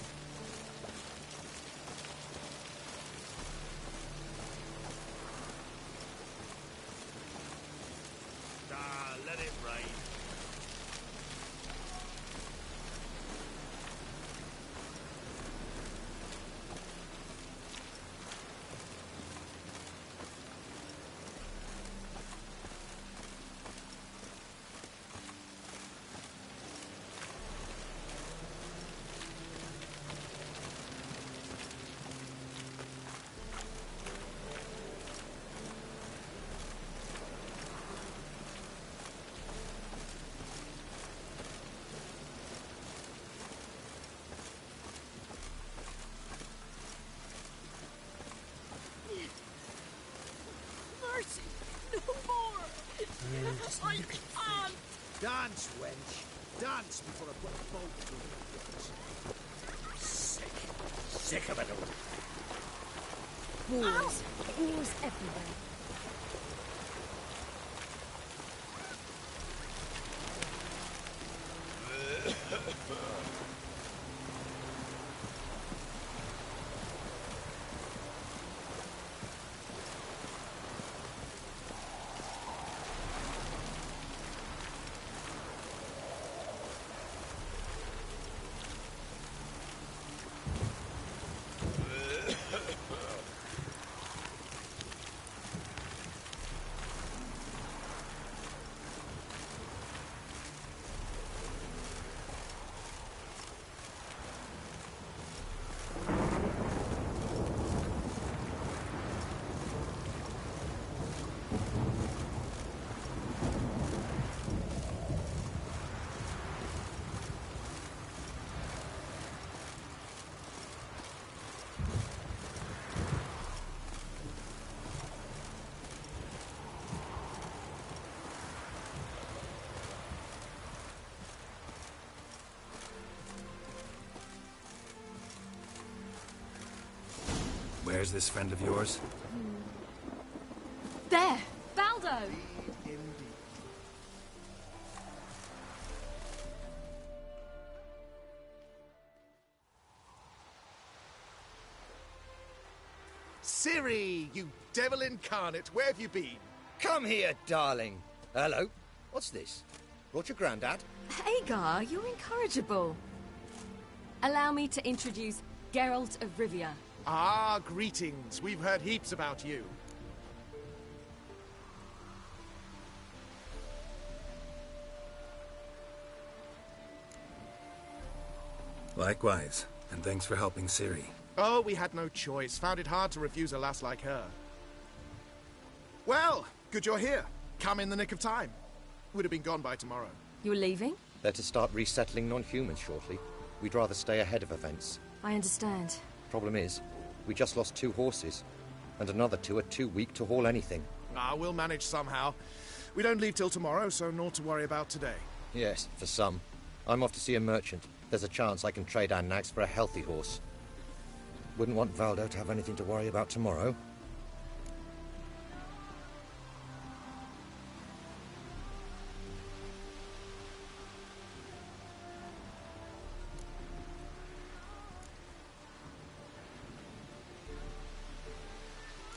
Let it rain. Mercy! No more! I can't! Dance, wench. Dance before I put a bolt through your guts. Sick. Sick of it all. Wars. Wars everywhere. Where's this friend of yours? There! Baldo! Ciri, you devil incarnate, where have you been? Come here, darling. Hello. What's this? Brought your granddad? Hagar, you're incorrigible. Allow me to introduce Geralt of Rivia. Ah, greetings. We've heard heaps about you. Likewise, and thanks for helping Ciri. Oh, we had no choice. Found it hard to refuse a lass like her. Well, good you're here. Come in the nick of time. Would have been gone by tomorrow. You're leaving? They're to start resettling non-humans shortly. We'd rather stay ahead of events. I understand. Problem is, we just lost 2 horses, and another 2 are too weak to haul anything. Ah, we'll manage somehow. We don't leave till tomorrow, so naught to worry about today. Yes, for some. I'm off to see a merchant. There's a chance I can trade our nags for a healthy horse. Wouldn't want Valdo to have anything to worry about tomorrow.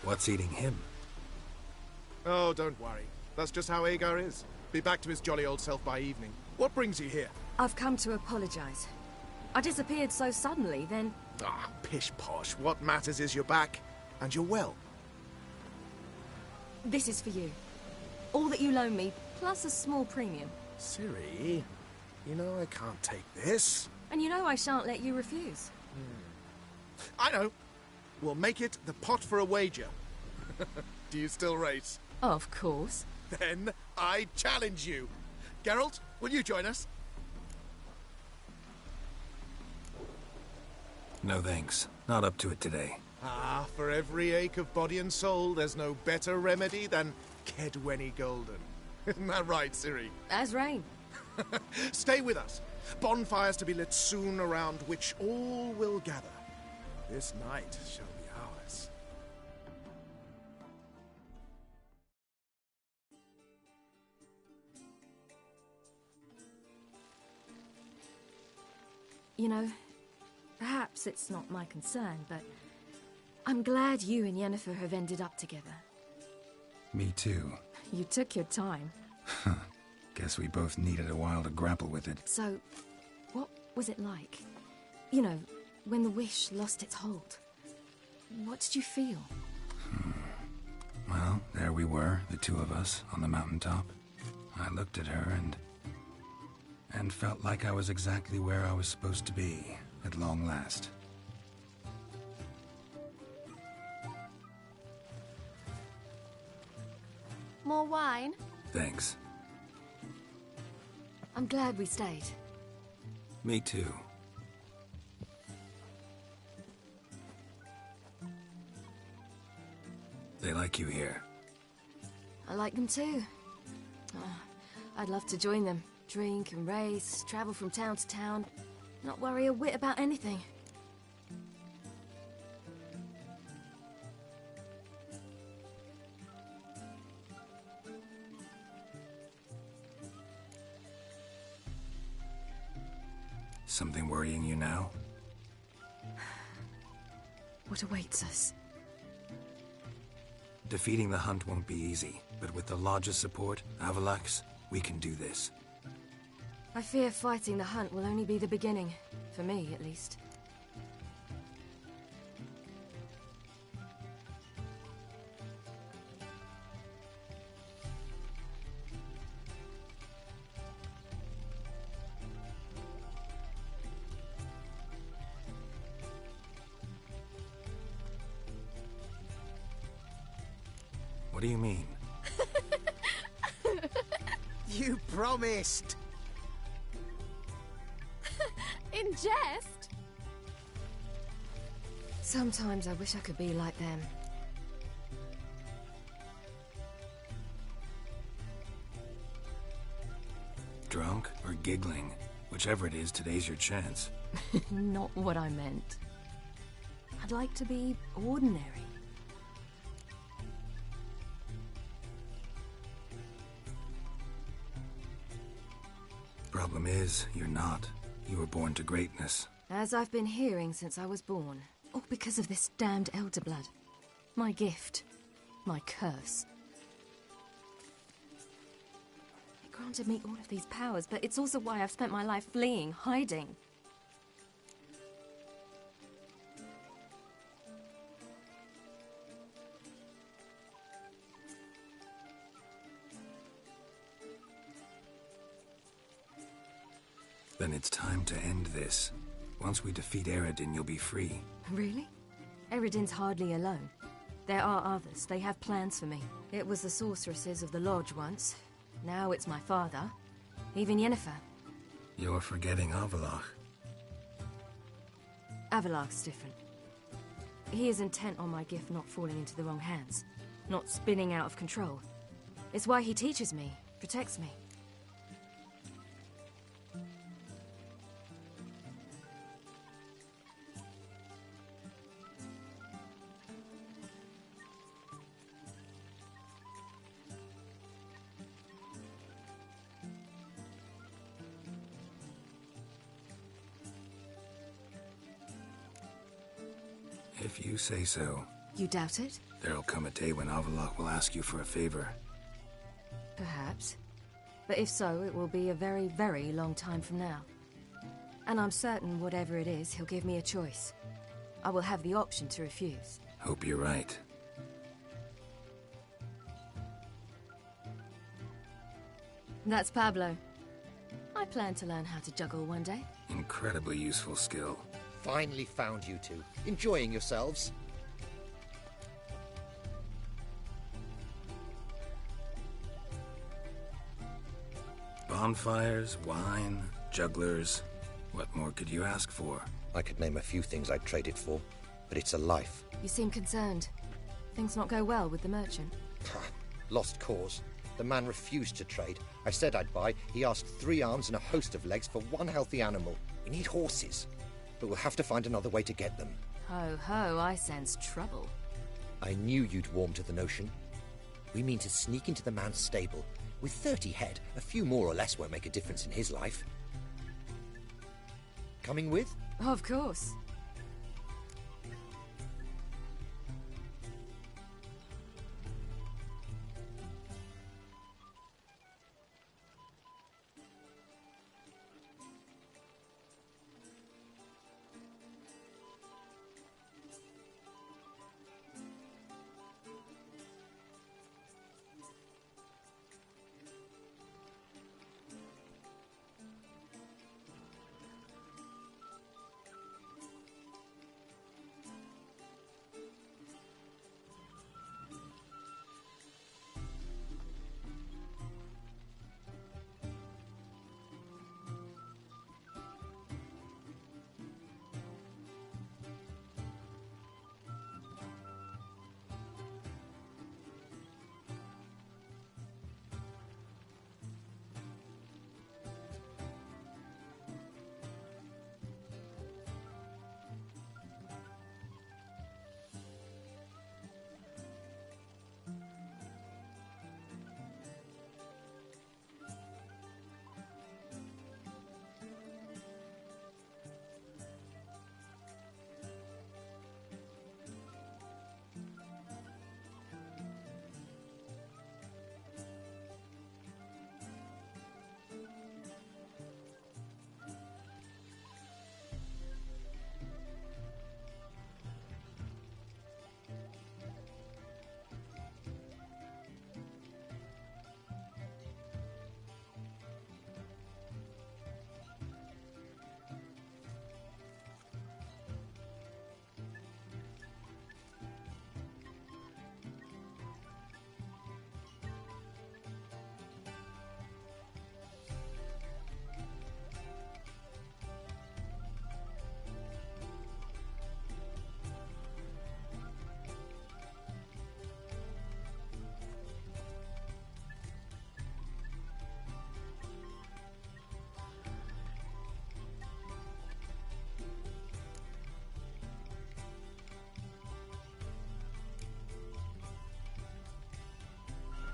What's eating him? Oh, don't worry. That's just how Agar is. Be back to his jolly old self by evening. What brings you here? I've come to apologize. I disappeared so suddenly, then... Ah, pish-posh. What matters is you're back, and you're well. This is for you. All that you loan me, plus a small premium. Ciri, you know I can't take this. And you know I shan't let you refuse. I know. We'll make it the pot for a wager. Do you still race? Of course. Then I challenge you. Geralt, will you join us? No thanks. Not up to it today. Ah, for every ache of body and soul, there's no better remedy than Kedwenny Golden. Isn't that right, Ciri? As rain. Stay with us. Bonfires to be lit soon, around which all will gather. This night shall be ours. You know, perhaps it's not my concern, but I'm glad you and Yennefer have ended up together. Me too. You took your time. Guess we both needed a while to grapple with it. So, what was it like? You know, when the wish lost its hold. What did you feel? Well, there we were, the two of us, on the mountaintop. I looked at her and felt like I was exactly where I was supposed to be, at long last. More wine? Thanks. I'm glad we stayed. Me too. They like you here. I like them too. I'd love to join them. Drink and race, travel from town to town. Not worry a whit about anything. Something worrying you now? What awaits us? Defeating the Hunt won't be easy, but with the Lodge's support, Avalax, we can do this. I fear fighting the Hunt will only be the beginning. For me, at least. What do you mean? You promised! In jest? Sometimes I wish I could be like them. Drunk or giggling? Whichever it is, today's your chance. Not what I meant. I'd like to be ordinary. Problem is, you're not. You were born to greatness. As I've been hearing since I was born. All because of this damned elder blood. My gift. My curse. It granted me all of these powers, but it's also why I've spent my life fleeing, hiding. Then it's time to end this. Once we defeat Eredin, you'll be free. Really? Eredin's hardly alone. There are others. They have plans for me. It was the sorceresses of the Lodge once. Now it's my father. Even Yennefer. You're forgetting Avalach. Avalach's different. He is intent on my gift not falling into the wrong hands. Not spinning out of control. It's why he teaches me, protects me. If you say so. You doubt it? There'll come a day when Avalach will ask you for a favor. Perhaps. But if so, it will be a very, very long time from now. And I'm certain whatever it is, he'll give me a choice. I will have the option to refuse. Hope you're right. That's Pablo. I plan to learn how to juggle one day. Incredibly useful skill. Finally found you two. Enjoying yourselves? Bonfires, wine, jugglers. What more could you ask for? I could name a few things I'd trade it for, but it's a life. You seem concerned. Things not go well with the merchant. Lost cause. The man refused to trade. I said I'd buy. He asked 3 arms and a host of legs for one healthy animal. We need horses, but we'll have to find another way to get them. Ho ho, I sense trouble. I knew you'd warm to the notion. We mean to sneak into the man's stable. With 30 head, a few more or less won't make a difference in his life. Coming with? Of course.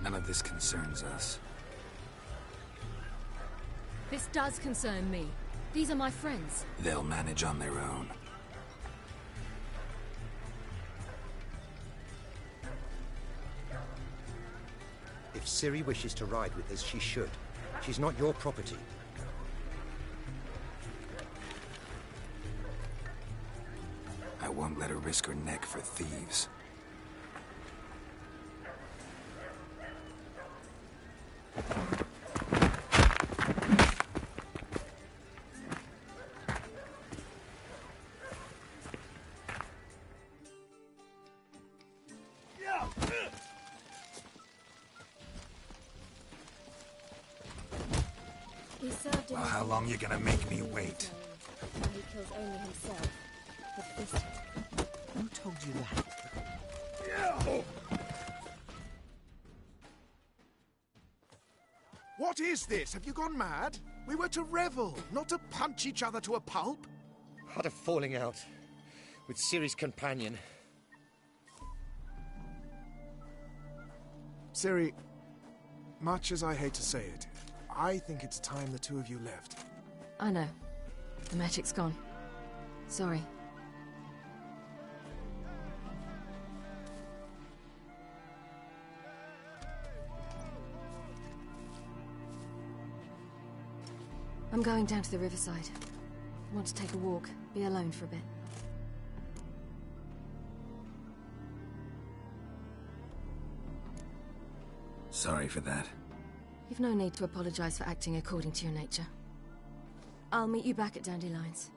None of this concerns us. This does concern me. These are my friends. They'll manage on their own. If Ciri wishes to ride with us, she should. She's not your property. I won't let her risk her neck for thieves. He served in Well, how long you gonna make me wait? Now he kills only himself. The fist. Who told you that? What is this? Have you gone mad? We were to revel, not to punch each other to a pulp. Had a falling out with Ciri's companion. Ciri, much as I hate to say it, I think it's time the two of you left. I know. The magic's gone. Sorry. I'm going down to the riverside. Want to take a walk, be alone for a bit. Sorry for that. You've no need to apologize for acting according to your nature. I'll meet you back at Dandelions.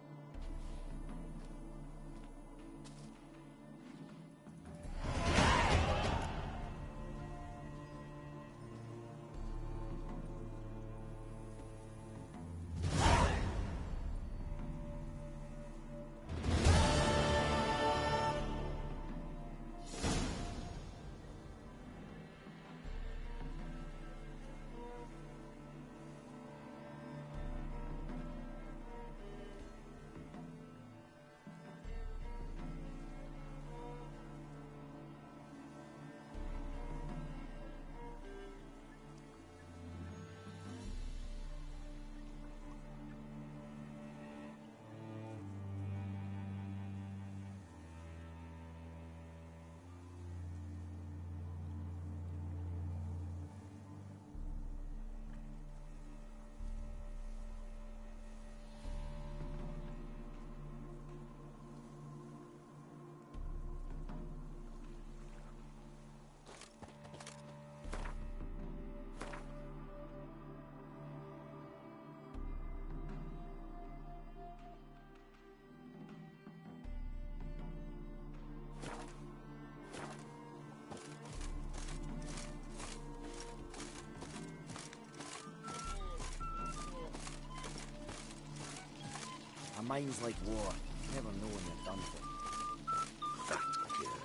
A mind's like water. Never know when you're done for. That girl.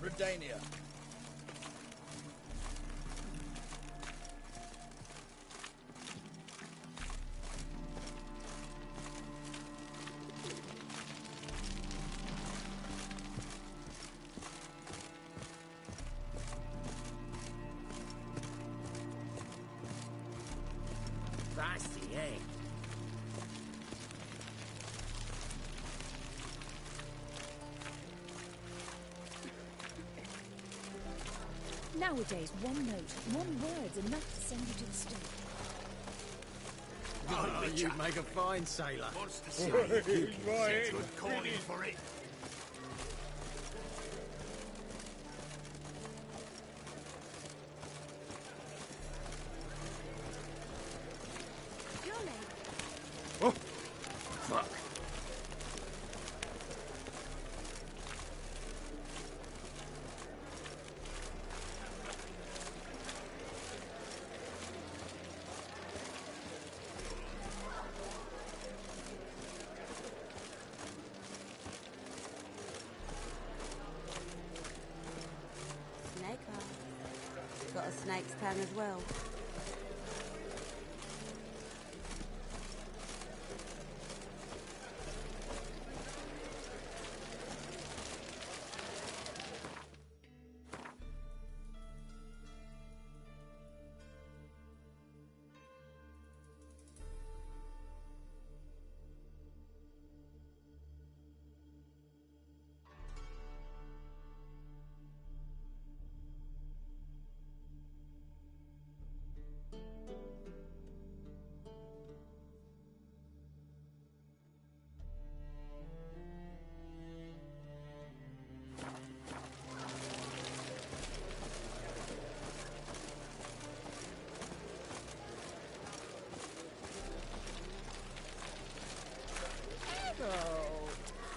Redania. That's the egg. Nowadays, one note, one word's enough to send you to the stake. Oh, you'd make a fine sailor. Wants to say you can set good calling for it. snake's tongue as well.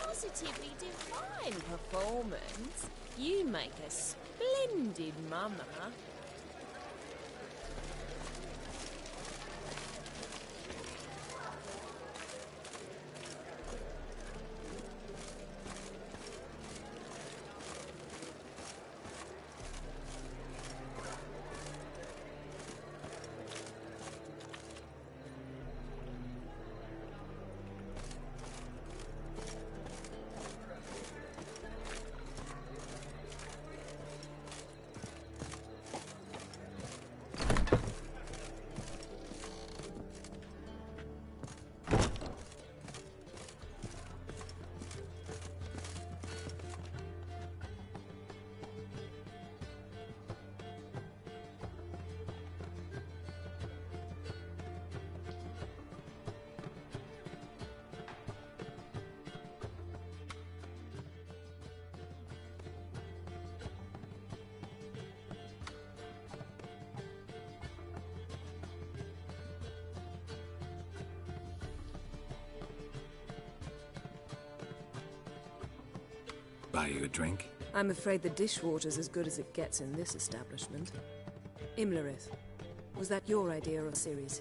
Positively divine performance. You make a splendid mama. Buy you a drink? I'm afraid the dishwater's as good as it gets in this establishment. Imlerith, was that your idea of series?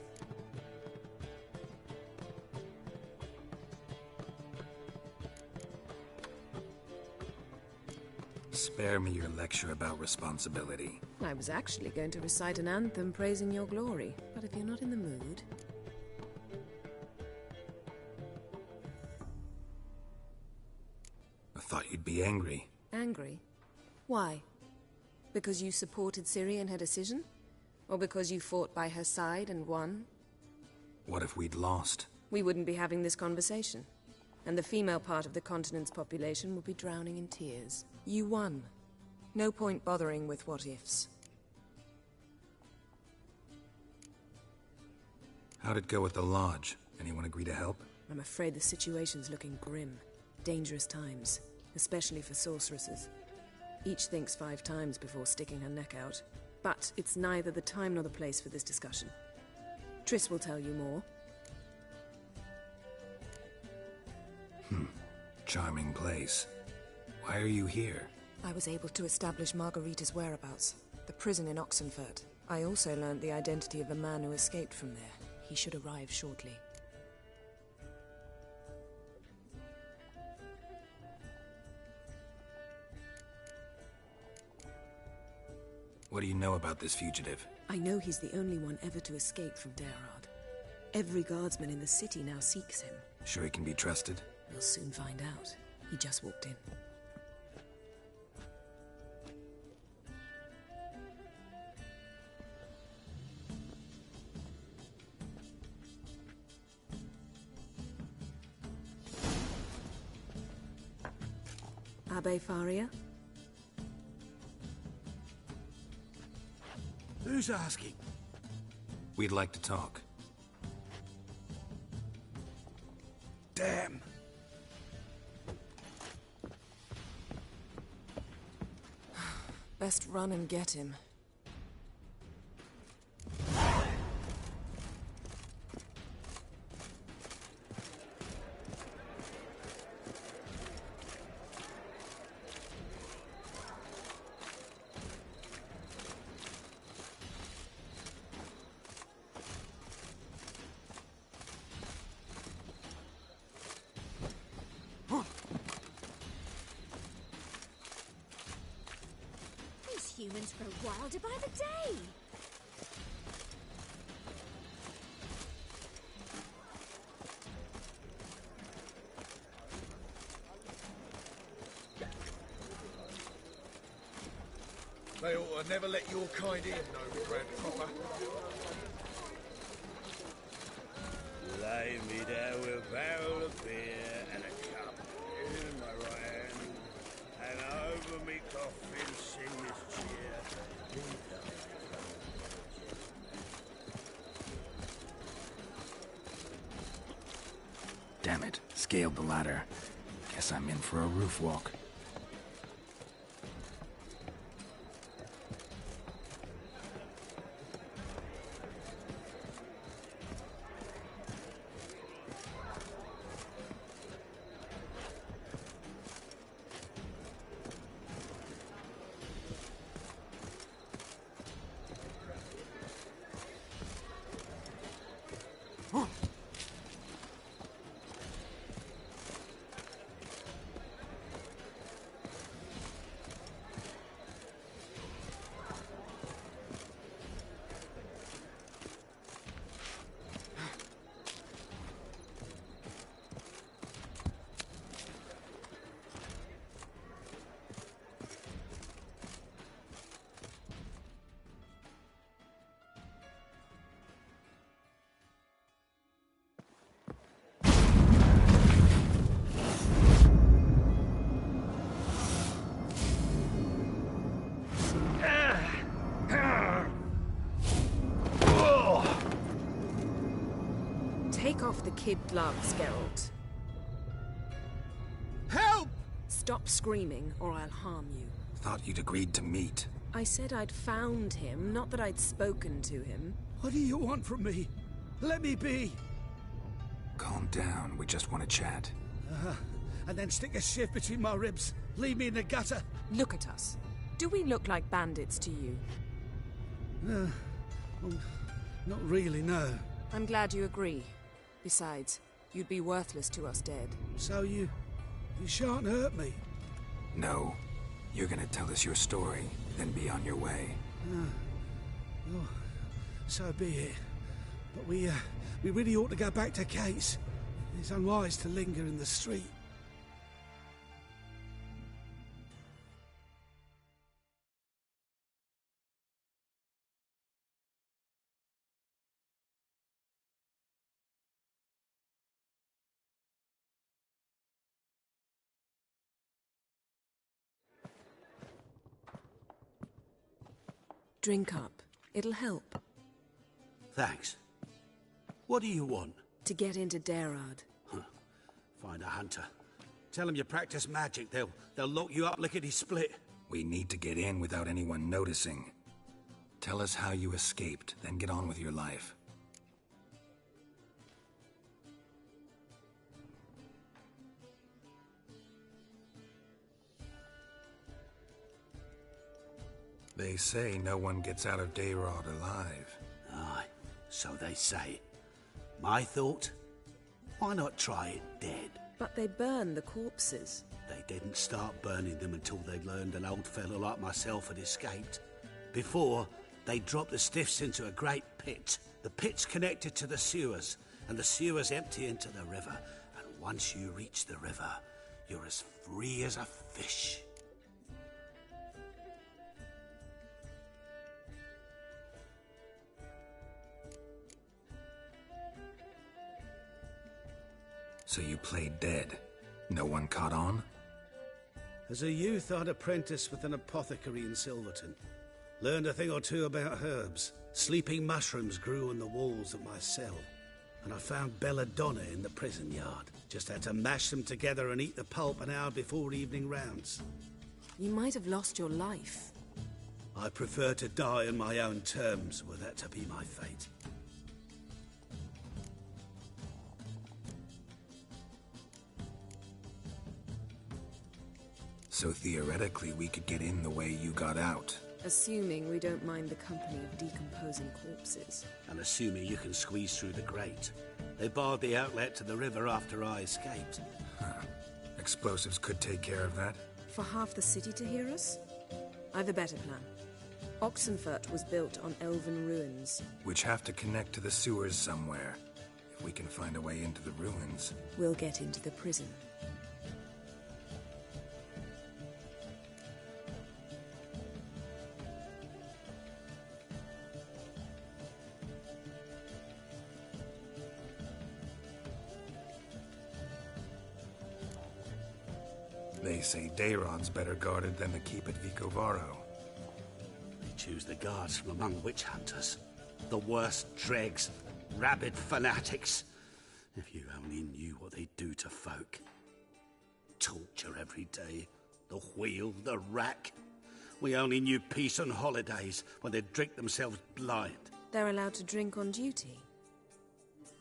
Spare me your lecture about responsibility. I was actually going to recite an anthem praising your glory, but if you're not in the mood... I thought you'd be angry. Angry? Why? Because you supported Ciri in her decision? Or because you fought by her side and won? What if we'd lost? We wouldn't be having this conversation. And the female part of the continent's population would be drowning in tears. You won. No point bothering with what-ifs. How'd it go at the lodge? Anyone agree to help? I'm afraid the situation's looking grim. Dangerous times, especially for sorceresses. Each thinks 5 times before sticking her neck out. But it's neither the time nor the place for this discussion. Triss will tell you more. Charming place. Why are you here? I was able to establish Margarita's whereabouts. The prison in Oxenfurt. I also learned the identity of a man who escaped from there. He should arrive shortly. What do you know about this fugitive? I know he's the only one ever to escape from Daerard. Every guardsman in the city now seeks him. Sure he can be trusted? We'll soon find out. He just walked in. Abbe Faria? Who's asking? We'd like to talk. Damn. Best run and get him. humans grow wilder by the day. They ought to never let your kind in, Novigrad proper. Lay me down with a barrel of beer and a cup in my right hand, and over me coffin sing this cheer. Damn it, scaled the ladder. Guess I'm in for a roof walk. Take off the kid gloves, Geralt. Help! Stop screaming, or I'll harm you. Thought you'd agreed to meet. I said I'd found him, not that I'd spoken to him. What do you want from me? Let me be! Calm down, we just want to chat. And then stick a shiv between my ribs. Leave me in the gutter. Look at us. Do we look like bandits to you? No. Well, not really, no. I'm glad you agree. Besides, you'd be worthless to us dead. So you shan't hurt me? No. You're gonna tell us your story, then be on your way. Well, so be it. But we really ought to go back to Kate's. It's unwise to linger in the street. Drink up. It'll help. Thanks. What do you want? To get into Darad. Find a hunter. Tell them you practice magic. They'll lock you up lickety-split. We need to get in without anyone noticing. Tell us how you escaped, then get on with your life. They say no one gets out of Dayrod alive. Aye, so they say. My thought? Why not try it dead? But they burn the corpses. They didn't start burning them until they'd learned an old fellow like myself had escaped. Before, they dropped the stiffs into a great pit. The pit's connected to the sewers, and the sewers empty into the river. And once you reach the river, you're as free as a fish. So you played dead. No one caught on? As a youth, I'd apprenticed with an apothecary in Silverton. Learned a thing or two about herbs. Sleeping mushrooms grew on the walls of my cell. And I found belladonna in the prison yard. Just had to mash them together and eat the pulp an hour before evening rounds. You might have lost your life. I prefer to die on my own terms, were that to be my fate. So theoretically, we could get in the way you got out. Assuming we don't mind the company of decomposing corpses. And assuming you can squeeze through the grate. They barred the outlet to the river after I escaped. Huh. Explosives could take care of that. For half the city to hear us? I've a better plan. Oxenfurt was built on elven ruins. Which have to connect to the sewers somewhere. If we can find a way into the ruins. We'll get into the prison. They say Dayron's better guarded than the keep at Vicovaro. They choose the guards from among witch hunters. The worst dregs, rabid fanatics. If you only knew what they do to folk. Torture every day. The wheel, the rack. We only knew peace on holidays when they'd drink themselves blind. They're allowed to drink on duty?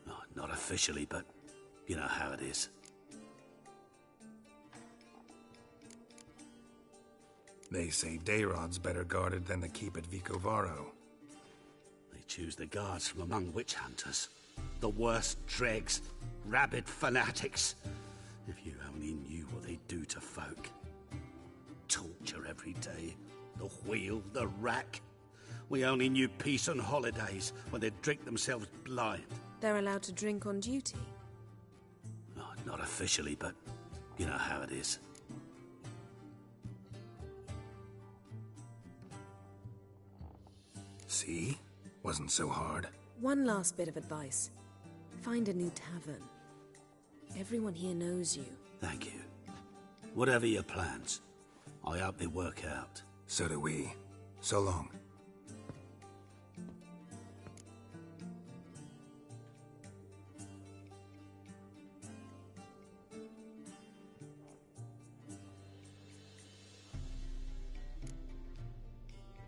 Oh, not officially, but you know how it is. They say Dayron's better guarded than the keep at Vicovaro. They choose the guards from among witch hunters. The worst dregs, rabid fanatics. If you only knew what they do to folk. Torture every day. The wheel, the rack. We only knew peace on holidays when they'd drink themselves blind. They're allowed to drink on duty? Oh, not officially, but you know how it is. See? Wasn't so hard. One last bit of advice. Find a new tavern. Everyone here knows you. Thank you. Whatever your plans, I hope they work out. So do we. So long.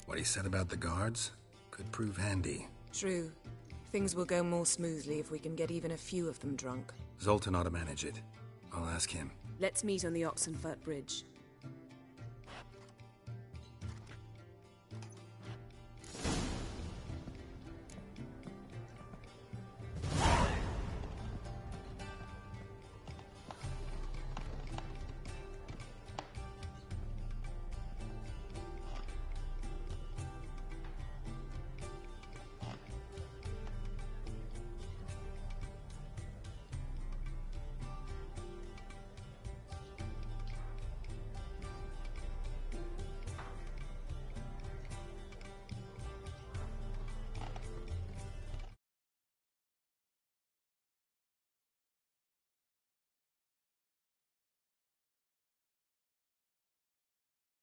What he said about the guards could prove handy. True. Things will go more smoothly if we can get even a few of them drunk. Zoltan ought to manage it. I'll ask him. Let's meet on the Oxenfurt Bridge.